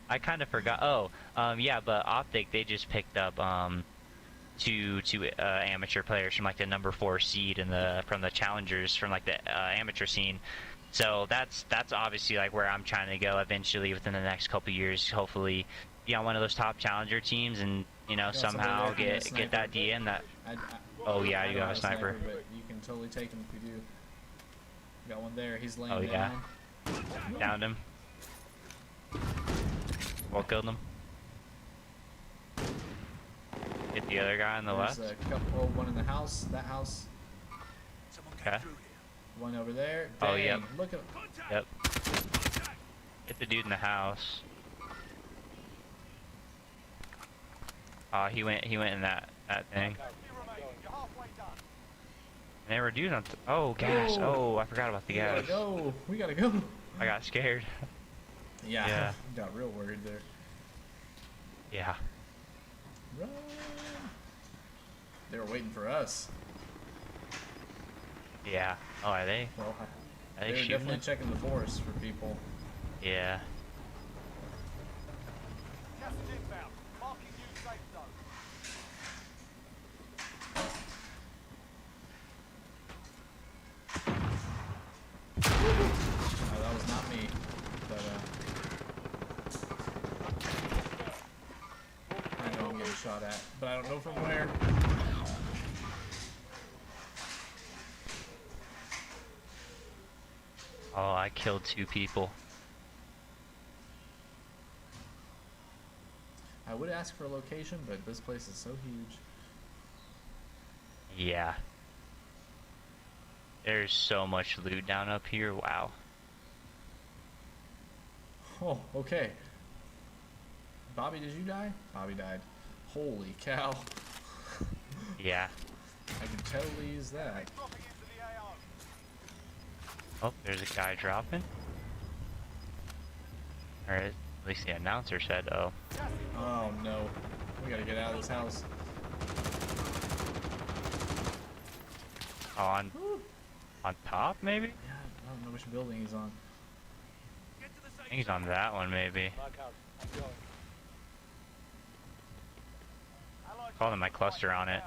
I kind of forgot. Oh, yeah, but Optic, they just picked up two amateur players from like the number 4 seed in from the challengers from like the amateur scene. So that's obviously like where I'm trying to go eventually within the next couple years. Hopefully, be on one of those top challenger teams and somehow somebody there can get that D in that. I, Oh yeah, I you don't got have a sniper. but you can totally take him if you do. Got one there. He's laying Oh, yeah. down. Downed him. Well, killed him. Hit the other guy on the There's left. a couple. One in the house. That house. Okay. One over there. Oh, Dang, yep. Look at. Yep. Hit the dude in the house. He went in that thing. And there were dudes on. Oh, gas. Whoa. Oh, I forgot about the We gotta gas. go. We gotta go. I got scared. Yeah. Yeah. Got real worried there. Yeah. Run. They were waiting for us. Yeah. Oh, are they? Well, Are they they were shooting definitely it? checking the forest for people. Yeah. That was not me, but I know I'm getting shot at, but I don't know from where. Oh, I killed 2 people. I would ask for a location, but this place is so huge. Yeah. There's so much loot down up here. Wow. Oh, okay. Bobby, did you die? Bobby died. Holy cow. Yeah. I can totally use that. Oh, there's a guy dropping. Or at least the announcer said, oh. Oh no. We gotta get out of this house. On top, maybe? Yeah, I don't know which building he's on. I think he's on that one, maybe. Calling my cluster on it.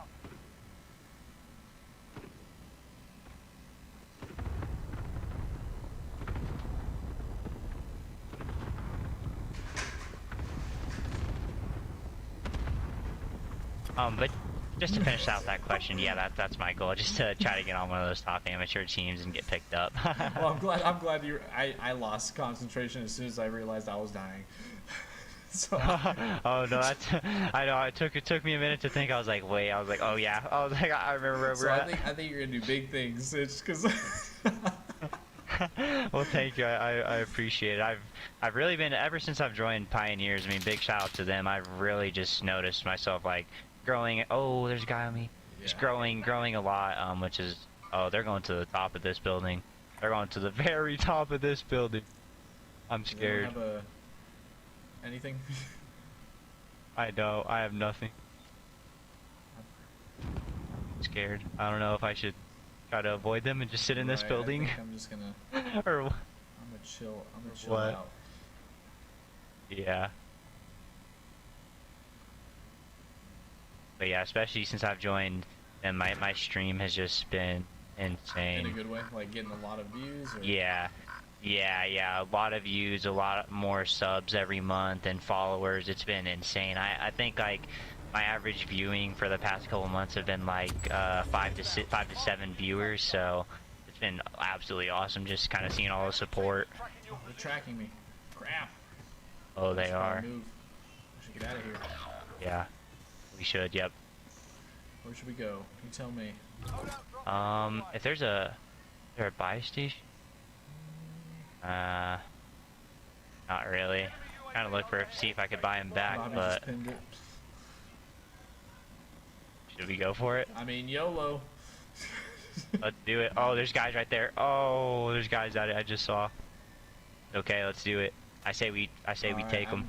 But just to finish out that question, yeah, that's my goal. Just to try to get on one of those top amateur teams and get picked up. Well, I'm glad you. I lost concentration as soon as I realized I was dying. So Oh no, that's I know. It took me a minute to think. I was like, wait. I was like, oh yeah. I was like, I remember where so we're I at. think you're gonna do big things. It's because. Well, thank you. I appreciate it. I've really been ever since I've joined Pioneers. I mean, big shout out to them. I've really just noticed myself like growing. Oh, there's a guy on me. Just growing a lot. Which is they're going to the top of this building. They're going to the very top of this building. I'm You don't scared. have anything? I know. I have nothing. I'm scared. I don't know if I should try to avoid them and just sit in this Right, building I think I'm just gonna. or I'm gonna chill. I'm gonna chill What? out. yeah. But yeah, especially since I've joined, and my stream has just been insane. In a good way, like getting a lot of views. Or... Yeah, a lot of views, a lot more subs every month, and followers. It's been insane. I think like my average viewing for the past couple months have been like 5 to 7 viewers. So it's been absolutely awesome, just kind of seeing all the support. Oh, they're tracking me. Crap. Oh, they Should probably are. Move. We should get out of here. Yeah. We should. Yep. Where should we go? You tell me. If there's a, is there a buy station? Not really. Kind of look for see if I could buy him back, Bobby but just pinned it. should we go for it? I mean, YOLO. Let's do it. Oh, there's guys right there. Oh, there's guys that I just saw. Okay, let's do it. I say we Alright, take them.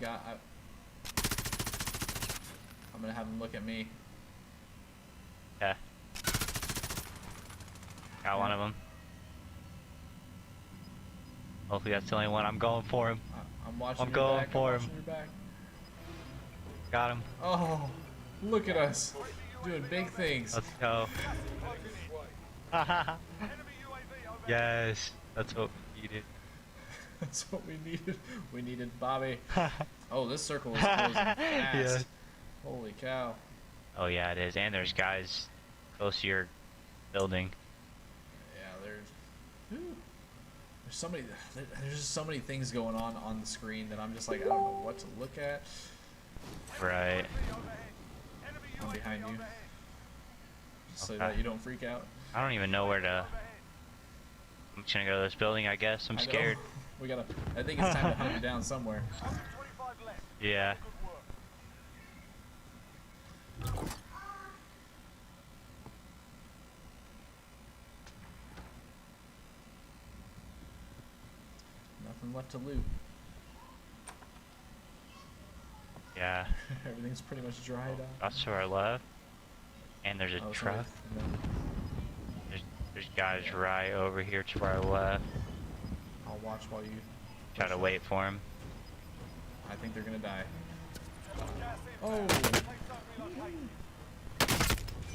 I'm gonna have him look at me. Yeah. Got one of them. Hopefully that's the only one. I'm going for him. I'm watching I'm your going back. for I'm him. watching your back. Got him. Oh, look at us. Doing big things. Let's go. Yes, that's what we needed. That's what we needed. We needed Bobby. Oh, this circle is closing fast. Yeah. Holy cow. Oh yeah, it is. And there's guys close to your building. Yeah, there's so many. There's just so many things going on the screen that I'm just like I don't know what to look at. Right. I'm behind you, just so Okay. that you don't freak out. I don't even know where to. I'm just gonna go to this building, I guess. I'm I know. scared. We gotta. I think it's time to hunt you down somewhere. Yeah. Nothing left to loot. Yeah. Everything's pretty much dried out. That's to our left. And there's a Oh, truck. sorry. There's guys right over here to our left. I'll watch while you. Try to wait for him. I think they're gonna die. Oh!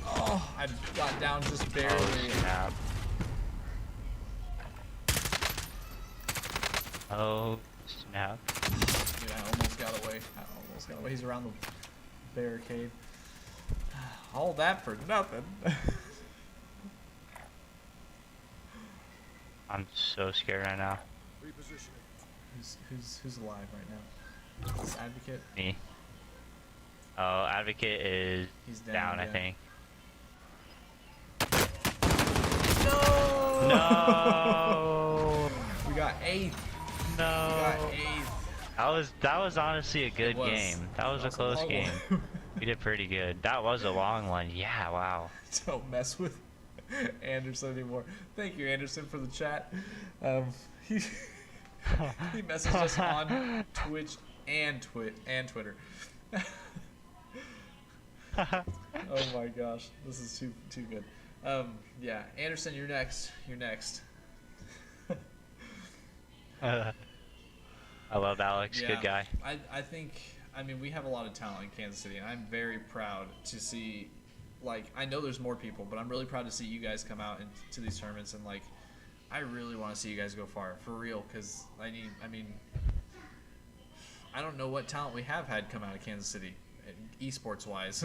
Oh! I got down just barely. Oh snap. Oh snap. Dude, I almost got away. He's around the barricade. All that for nothing. I'm so scared right now. Who's alive right now? This advocate? Me. Oh, Advocate is He's down, I again. think. No! No! We got 8th. We got No! 8th. That was honestly a good was. game. That was a That was a close long game. one. We did pretty good. That was a long one. Yeah, wow. Don't mess with Anderson anymore. Thank you, Anderson, for the chat. He he messaged us on Twitch and Twitter. Oh my gosh, this is too good. Yeah, Anderson, you're next. You're next. I love Alex. Yeah, Good guy. I think, I mean, we have a lot of talent in Kansas City, and I'm very proud to see, like, I know there's more people, but I'm really proud to see you guys come out into these tournaments, and, like, I really want to see you guys go far, for real, because, I mean, I don't know what talent we have had come out of Kansas City, esports-wise.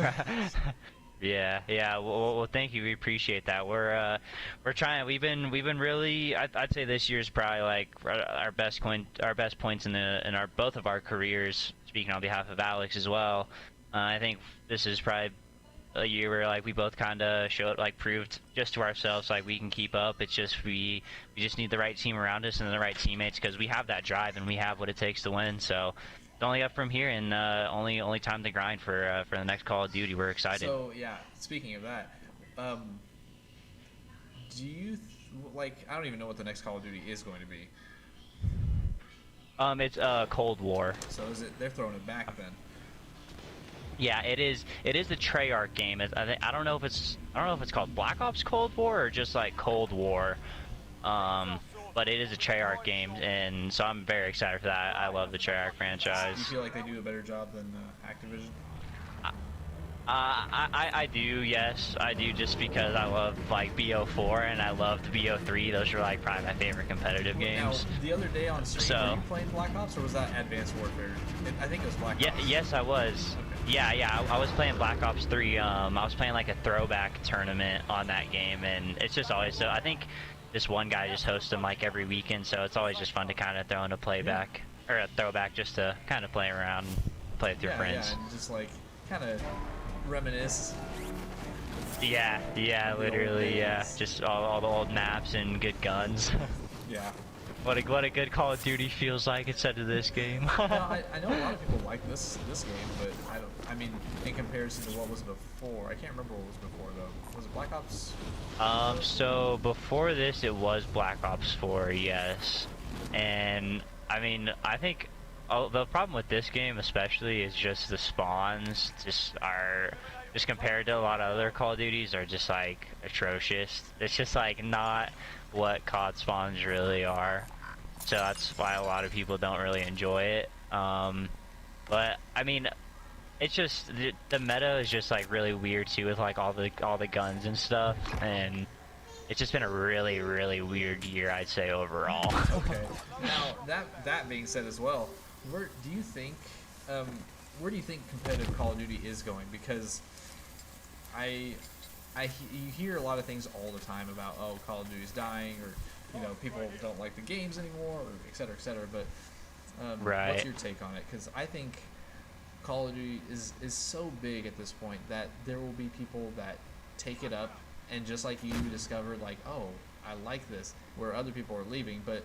Yeah. Well, thank you. We appreciate that. We're trying. We've been really. I'd say this year's probably like our best points in our both of our careers. Speaking on behalf of Alex as well, I think this is probably a year where like we both kind of proved just to ourselves like we can keep up. It's just we just need the right team around us and the right teammates because we have that drive and we have what it takes to win. So. It's only up from here, and only time to grind for the next Call of Duty. We're excited. So yeah, speaking of that, do you like? I don't even know what the next Call of Duty is going to be. It's Cold War. So is it? They're throwing it back then. Yeah, it is. It is the Treyarch game. I don't know if it's called Black Ops Cold War or just like Cold War. But it is a Treyarch game, and so I'm very excited for that. I love the Treyarch franchise. Do you feel like they do a better job than Activision? I do, yes, I do, just because I love like BO4 and I love the BO3. Those are like probably my favorite competitive games. Now, the other day on stream, So- were you playing Black Ops or was that Advanced Warfare? I think it was Black Yeah, Ops. yes, I was. Okay. Yeah, I was playing Black Ops 3. I was playing like a throwback tournament on that game, and it's just always so. I think this one guy just hosts them like every weekend, so it's always just fun to kind of throw in a playback. or a throwback just to kind of play around, and play with your friends. Yeah, and just like kind of reminisce. Yeah, yeah, old literally, yeah. days. Just all the old maps and good guns. Yeah. What a good Call of Duty feels like instead of this game. No, I know a lot of people like this game, but I mean, in comparison to what was before, I can't remember what was before though. Was it Black Ops? So before this, it was Black Ops 4, yes. And I mean, I think the problem with this game especially is just the spawns just compared to a lot of other Call of Duties are just like atrocious. It's just like not what COD spawns really are. So that's why a lot of people don't really enjoy it. But I mean, it's just the meta is just like really weird too with like all the guns and stuff, and it's just been a really weird year, I'd say, overall. Okay. Now that being said as well, where do you think competitive Call of Duty is going? Because you hear a lot of things all the time about, oh, Call of Duty's dying, or people don't like the games anymore, or et cetera, et cetera. But Right. what's your take on it? Because I think Call of Duty is so big at this point that there will be people that take it up and just like you discovered, like, oh, I like this, where other people are leaving, but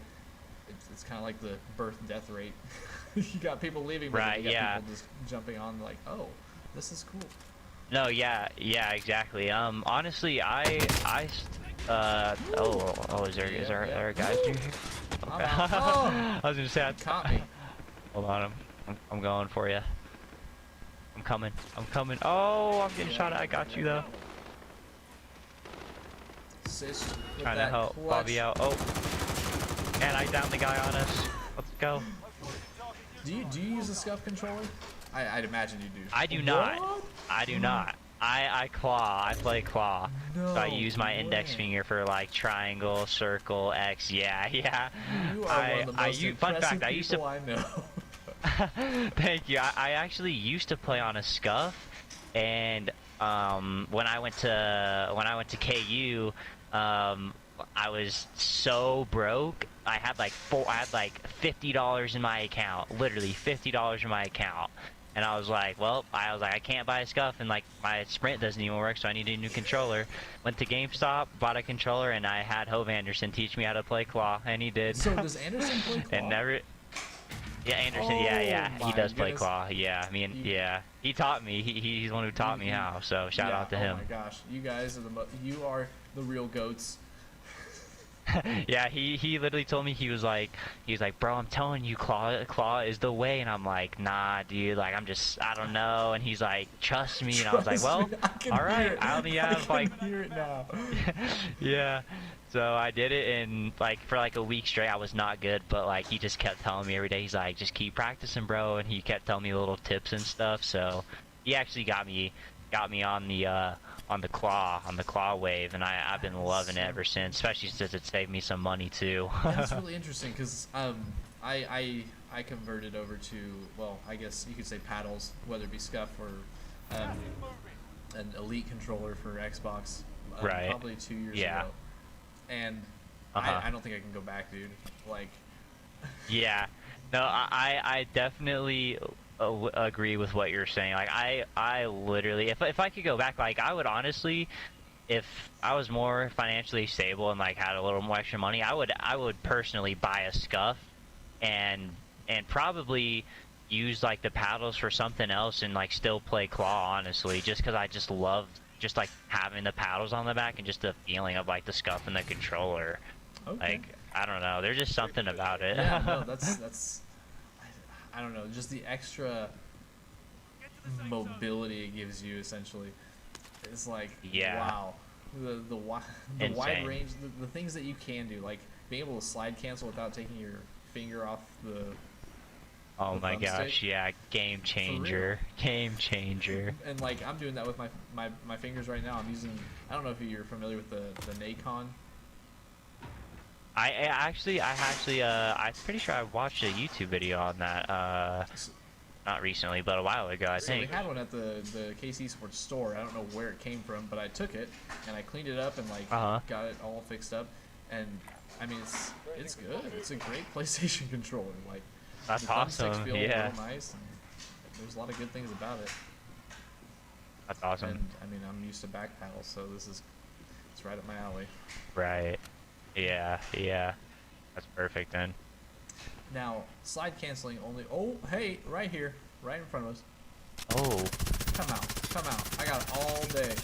it's kind of like the birth death rate. You got people leaving, but Right, then you got yeah. people just jumping on, like, oh, this is cool. No, yeah, exactly. Honestly, oh, is there a guy through here? I'm out. Oh, I was gonna say, you caught me. hold on, I'm going for you. I'm coming. Oh, I'm getting shot at. I got you though. Assist with Trying to that help clutch. Bobby out. Oh, and I downed the guy on us. Let's go. Do you use a scuff controller? I'd imagine you do. I do not. What? I do not. I claw. I play claw. So I No use my index way. finger for like triangle, circle, X. Yeah. You are one of the most Fun impressive fact, I used to. people I know. Thank you. I actually used to play on a scuff, and when I went to KU, I was so broke. I had like $50 in my account, literally $50 in my account. And I was like, I can't buy a scuff, and like my Sprint doesn't even work, so I need a new controller. Went to GameStop, bought a controller, and I had Hove Anderson teach me how to play claw, and he did. So does Anderson play claw? And never. Yeah, Anderson. Oh yeah, he my does play goodness. claw. Yeah, You- he taught me. He's the one who taught me how. So shout out to him. Oh my gosh, you guys are you are the real goats. Yeah, he literally told me, he was like, bro, I'm telling you, claw is the way, and I'm like, nah, dude, like I don't know, and he's like, trust me, and I was like, Trust well, me, I can all hear right, it. I only have I like, can hear it now. yeah. So I did it, and like for like a week straight, I was not good, but like he just kept telling me every day, he's like, just keep practicing, bro, and he kept telling me little tips and stuff. So he actually got me on the claw wave, and I've been loving it ever since, especially since it saved me some money too. That's really interesting because I converted over to, well, I guess you could say paddles, whether it be scuff or an elite controller for Xbox, Right. probably 2 years Yeah. ago, and Uh-huh. I don't think I can go back, dude. Like, Yeah, no, I definitely agree with what you're saying. Like I literally, if I could go back, like I would honestly, if I was more financially stable and like had a little more extra money, I would personally buy a scuff, and probably use like the paddles for something else and like still play claw, honestly, just because I just love just like having the paddles on the back and just the feeling of like the scuff and the controller. okay. Like I don't know, there's just something about it. Yeah, no, that's I don't know, just the extra mobility it gives you essentially. It's like, Yeah. wow, the wide Insane. range, the things that you can do, like being able to slide cancel without taking your finger off the. Oh The my thumbstick? gosh, yeah, game changer. Game changer. And like I'm doing that with my fingers right now. I'm using, I don't know if you're familiar with the Nacon. I'm pretty sure I watched a YouTube video on that, not recently, but a while ago, I So we think. had one at the KC Sports store. I don't know where it came from, but I took it and I cleaned it up and like Uh-huh. got it all fixed up. And I mean, it's good. It's a great PlayStation controller. Like, That's The thumbsticks awesome. feel Yeah, real nice, and there's a lot of good things about it. that's awesome. And I mean, I'm used to back paddles, so it's right up my alley. Right. Yeah, yeah. That's perfect then. Now, slide canceling only. Oh, hey, right here, right in front of us. Oh. Come out, come out. I got it all day.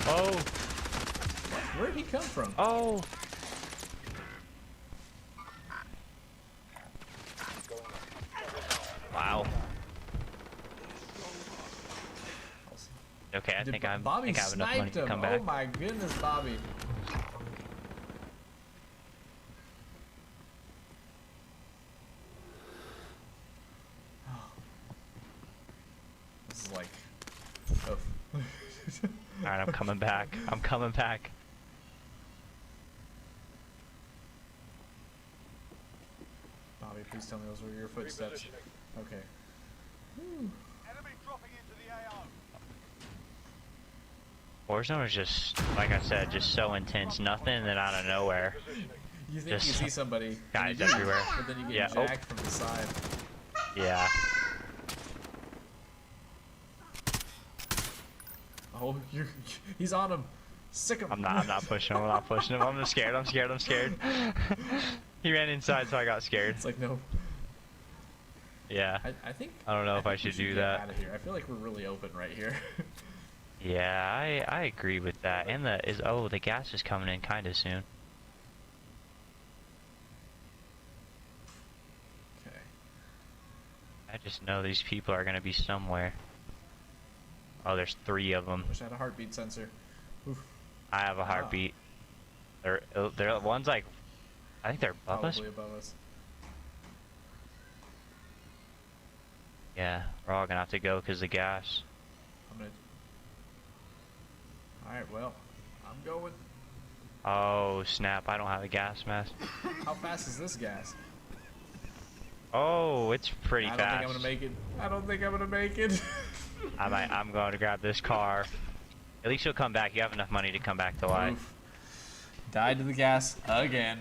Oh. Where'd he come from? Oh. Wow. Okay, I think I Bobby have enough money sniped to him. come back. Oh my goodness, Bobby. This is like. Oh. Alright, I'm coming back. I'm coming back. Bobby, please tell me those were your footsteps. Okay. Enemy dropping into the AO. Warzone is just, like I said, just so intense. Nothing that out of nowhere. You think Just you see somebody, and guys you do, everywhere. but then you get Yeah, oh. jacked from the side. Yeah. Oh, he's on him. Sick him. I'm not pushing him. I'm not pushing him. I'm just scared. I'm scared. I'm scared. He ran inside, so I got scared. It's like no. Yeah. I think. I don't know if I think we should do get that. Out of here. I feel like we're really open right here. Yeah, I agree with that. And the gas is coming in kind of soon. Okay. I just know these people are gonna be somewhere. Oh, there's 3 of them. Wish I had a heartbeat sensor. Oof. I have a heartbeat. They're one's like, I think they're above us. Probably above us. Yeah, we're all gonna have to go because the gas. I'm gonna. All right. Well, I'm going. Oh snap! I don't have a gas mask. How fast is this gas? Oh, it's pretty I don't fast. think I'm gonna make it. I don't think I'm gonna make it. I'm going to grab this car. At least you'll come back. You have enough money to come back to life. Oof. Died to the gas again.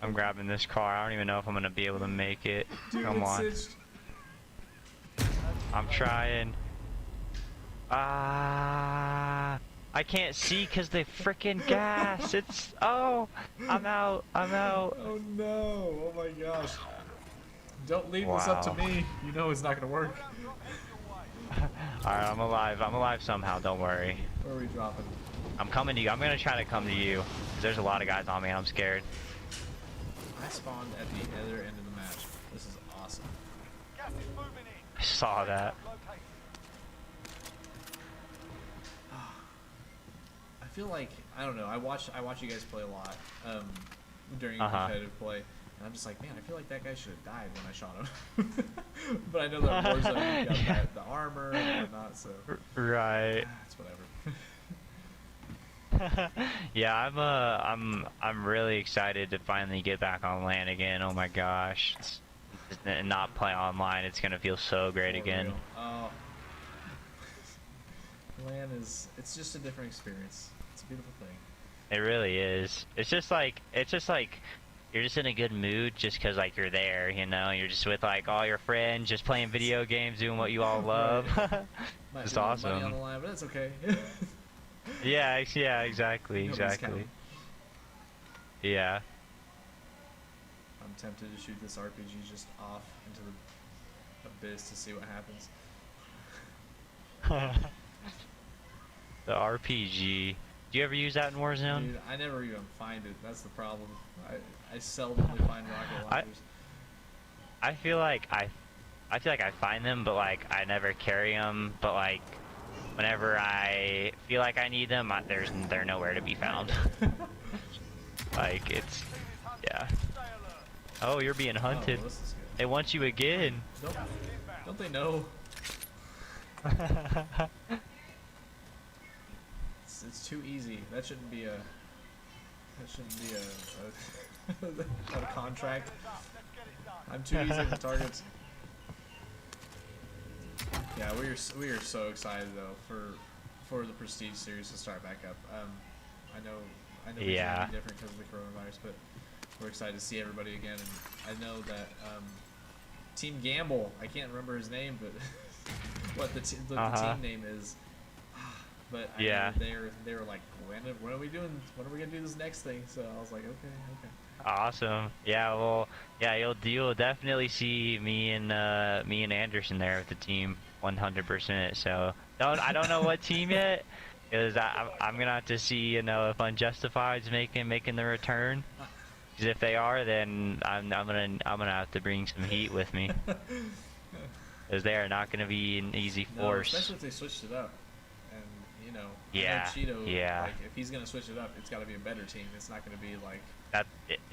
I'm grabbing this car. I don't even know if I'm gonna be able to make it. Dude, Come it's on. itched. I'm trying. Ah, I can't see because the freaking gas. It's I'm out. I'm out. Oh no! Oh my gosh! Don't leave this up to Wow. me. You know it's not gonna work. All right, I'm alive. I'm alive somehow. Don't worry. Where are we dropping? I'm coming to you. I'm gonna try to come to you. 'Cause there's a lot of guys on me. And I'm scared. I spawned at the other end of the match. This is awesome. Gas is moving in. I saw that. Located. I feel like I don't know. I watch you guys play a lot during Uh-huh. competitive play, and I'm just like, man, I feel like that guy should have died when I shot him. But I know that Warzone got the armor and whatnot, so Right. it's whatever. Yeah, I'm really excited to finally get back on LAN again. Oh my gosh. And not play online. It's gonna feel so great For again. real. Oh. LAN it's just a different experience. It's a beautiful thing. It really is. It's just like you're just in a good mood just 'cause like you're there, you know. You're just with like all your friends, just playing video games, doing what you all love. Might It's be a little money on awesome. the line, but that's okay. Yeah, exactly, Nobody's exactly. counting. Yeah. I'm tempted to shoot this RPG just off into the abyss to see what happens. The RPG. Do you ever use that in Warzone? Dude, I never even find it. That's the problem. I seldomly find rocket launchers. I feel like I find them, but like I never carry them. But like whenever I feel like I need them, they're nowhere to be found. Like it's, yeah. Oh, you're being hunted. Oh, this is good. They want you again. Don't they know? It's too easy. That shouldn't be a a contract. I'm too easy with targets. Yeah, we are so excited though for the Prestige series to start back up. I know I know it's Yeah. gonna be different because of the coronavirus, but we're excited to see everybody again. And I know that Team Gamble, I can't remember his name, but what the team name is. But I Yeah. know they were like, when are we doing? When are we gonna do this next thing? So I was like, okay. Awesome. Yeah. Well. Yeah. You'll definitely see me and Anderson there with the team 100%. So I don't know what team yet, because I'm gonna have to see, you know, if Unjustified's making the return. Because if they are, then I'm gonna have to bring some heat with me. Because they are not gonna be an easy No, force. especially if they switched it up. And you know, Yeah, I know Cheeto, yeah. like if he's gonna switch it up, it's got to be a better team. It's not gonna be like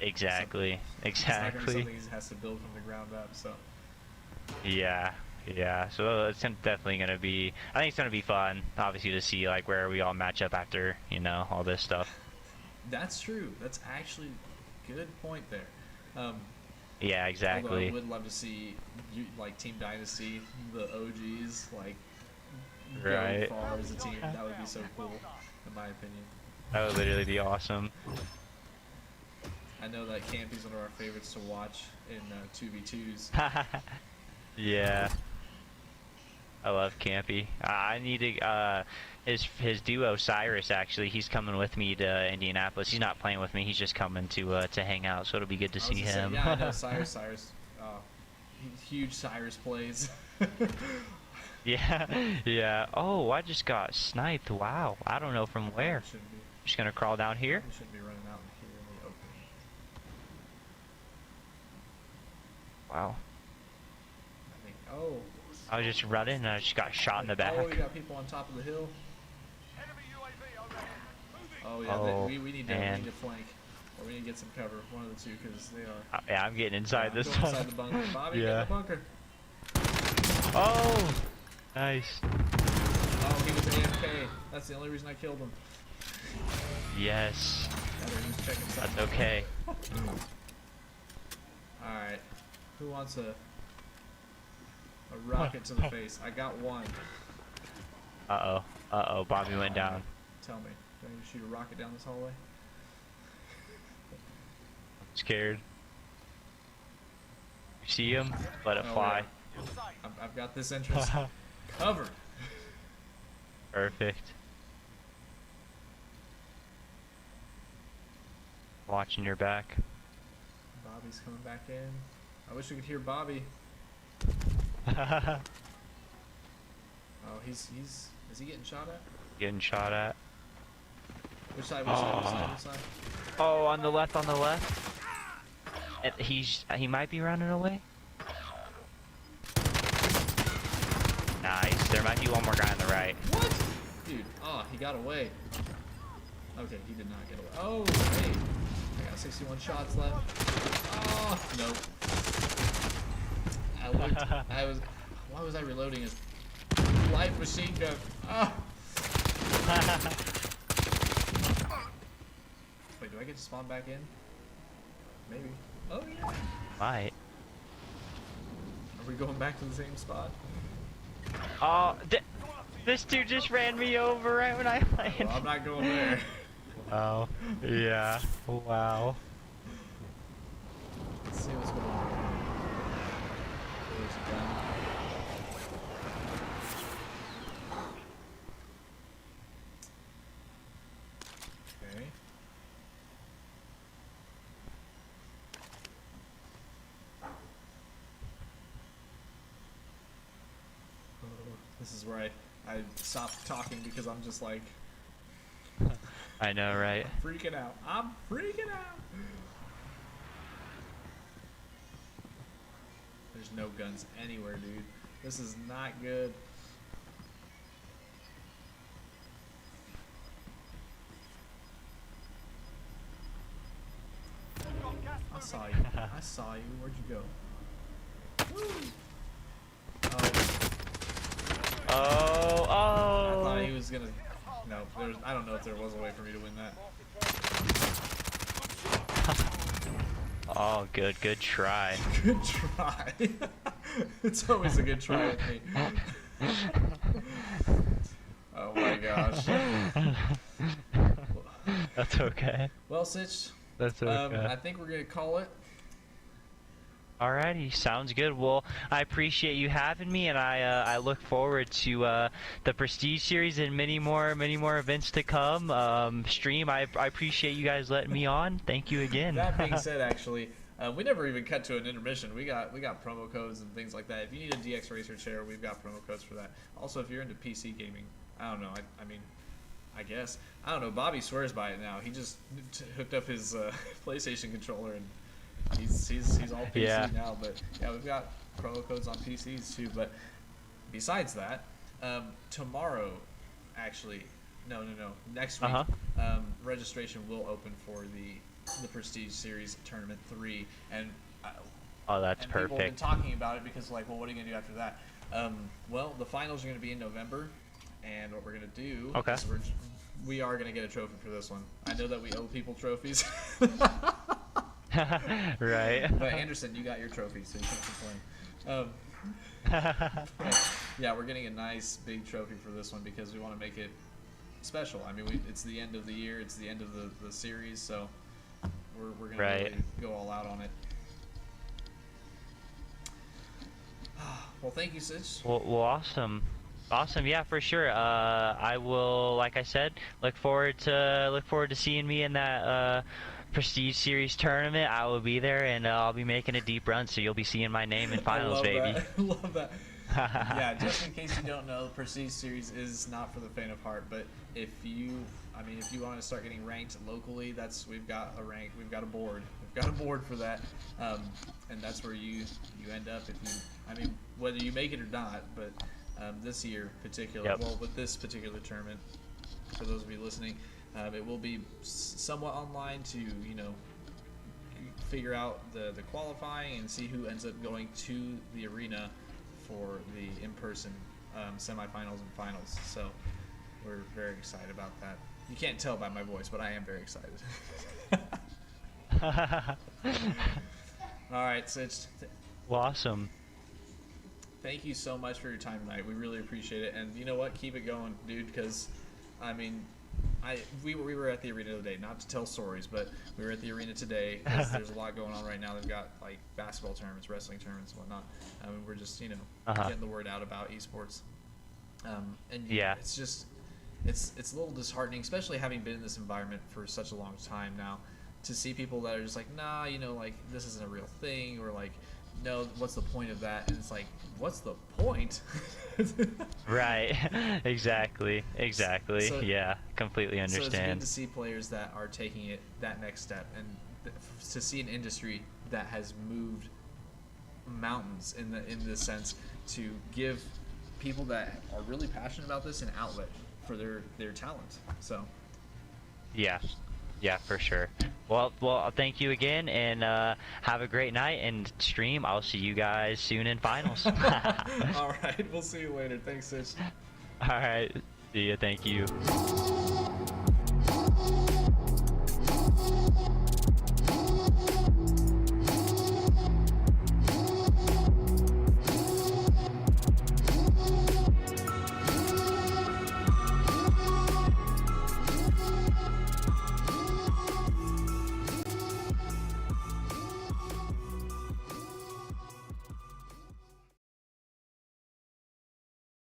Exactly. it's not gonna be Exactly. something he has to build from the ground up. So Yeah, yeah. So it's definitely gonna be. I think it's gonna be fun, obviously, to see like where we all match up after, you know, all this stuff. that's true. That's actually a good point there. Yeah, Although I exactly. would love to see like Team Dynasty, the OGs, like go Right. far as a team. That would be so cool, in my opinion. That would literally be awesome. I know that Campy's one of our favorites to watch in 2v2s. Yeah. I love Campy. I need to. His duo Cyrus, actually, he's coming with me to Indianapolis. He's not playing with me. He's just coming to hang out. So it'll be good to I was see gonna say, him. yeah, I know Cyrus. Huge Cyrus plays. Yeah, yeah. Oh, I just got sniped. Wow. I don't know from where. Shouldn't be. Just gonna crawl down here. We shouldn't be running out here in the open. Wow. I think. Oh. I was just running and I just got shot in the back. Oh, we got people on top of the hill. Enemy UAV overhead. Moving. Oh yeah, Oh, we need man. to flank, or we need to get some cover. One of the two, because they are. Yeah, I'm getting inside this Go one. inside the bunker. Bobby, get Yeah. in the bunker. Oh, nice. Oh, he was AFK. That's the only reason I killed him. Yes, He was checking something. that's okay. All right. Who wants a rocket to the face? I got one. Uh-oh, Bobby went down. Tell me, do I need to shoot a rocket down this hallway? Scared. You see him? Let it Oh, fly. You're safe. I've got this entrance covered. Perfect. Watching your back. Bobby's coming back in. I wish we could hear Bobby. Oh, he's is he getting shot at? Getting shot at. Which side? Which side? Which side? Which side? Oh, on the left, on the left. And he might be running away. Nice. There might be one more guy on the right. What? Dude, oh, he got away. Okay, he did not get away. Oh, hey. I got 61 shots left. Oh, nope. Why was I reloading his light machine gun? Oh. Wait, do I get to spawn back in? Maybe. Oh, yeah. Might. Are we going back to the same spot? Oh, this dude just ran me over right when I landed. Well, I'm not going there. Oh, yeah. Wow. Let's see what's going on. There's a gun. Okay. This is where I stopped talking because I'm just like I know, right? freaking out. I'm freaking out. There's no guns anywhere, dude. This is not good. We've got gas I moving saw in. you. I saw you. Where'd you go? Woo! Oh, I thought he Oh. was gonna. No, there's. I don't know if there was a way for me to win that. Oh, good try. Good try. It's always a good try with me. Oh my gosh. That's okay. Well, Sitch, That's okay. I think we're gonna call it. Alrighty, sounds good. Well, I appreciate you having me, and I look forward to the Prestige series and many more events to come. Stream, I appreciate you guys letting me on. Thank you again. That being said, actually, we never even cut to an intermission. We got promo codes and things like that. If you need a DX Racer chair, we've got promo codes for that. Also, if you're into PC gaming, I don't know. I mean, I guess I don't know. Bobby swears by it now. He just hooked up his PlayStation controller and he's all PC Yeah. now. But yeah, we've got promo codes on PCs too. But besides that, tomorrow, actually, no, next week, registration will open for the Prestige Series Tournament 3, and Oh, that's and people have been perfect. talking about it because like, well, what are you gonna do after that? Well, the finals are gonna be in November, and what we're gonna do Okay. is we are gonna get a trophy for this one. I know that we owe people trophies, Right. but Anderson, you got your trophy, so you can't complain. But, yeah, we're getting a nice big trophy for this one because we want to make it special. I mean, it's the end of the year, it's the end of the series, so we're gonna Right. really go all out on it. Well, thank you, Sitch. Well, awesome. Awesome, yeah, for sure. I will, like I said, look forward to seeing me in that Prestige Series tournament. I will be there, and I'll be making a deep run, so you'll be seeing my name in finals, I love baby. That. I love that. Yeah, just in case you don't know, Prestige Series is not for the faint of heart. But if you want to start getting ranked locally, we've got a board. We've got a board for that, and that's where you end up if you. Whether you make it or not, but this year particular, Yep. well, with this particular tournament, for those of you listening, it will be somewhat online to figure out the qualifying and see who ends up going to the arena for the in-person semifinals and finals. So we're very excited about that. You can't tell by my voice, but I am very excited. All right, Sitch. Well, awesome. Thank you so much for your time tonight. We really appreciate it. And you know what? Keep it going, dude, because, we were at the arena today, not to tell stories, but we were at the arena today because there's a lot going on right now. They've got, like, basketball tournaments, wrestling tournaments, and whatnot. We're just, getting the word out about esports. And Yeah. it's just, it's a little disheartening, especially having been in this environment for such a long time now, to see people that are just like, nah, like, this isn't a real thing, or like, no, what's the point of that? And it's like, what's the point? Right. Exactly. So- Yeah, completely So it's good understand. to see players that are taking it that next step, and to see an industry that has moved mountains in this sense to give people that are really passionate about this an outlet for their talent. So Yeah, for sure. Well, thank you again, and have a great night. And Stream, I'll see you guys soon in finals. all right, we'll see you later. Thanks, Sitch. All right. See ya. Thank you.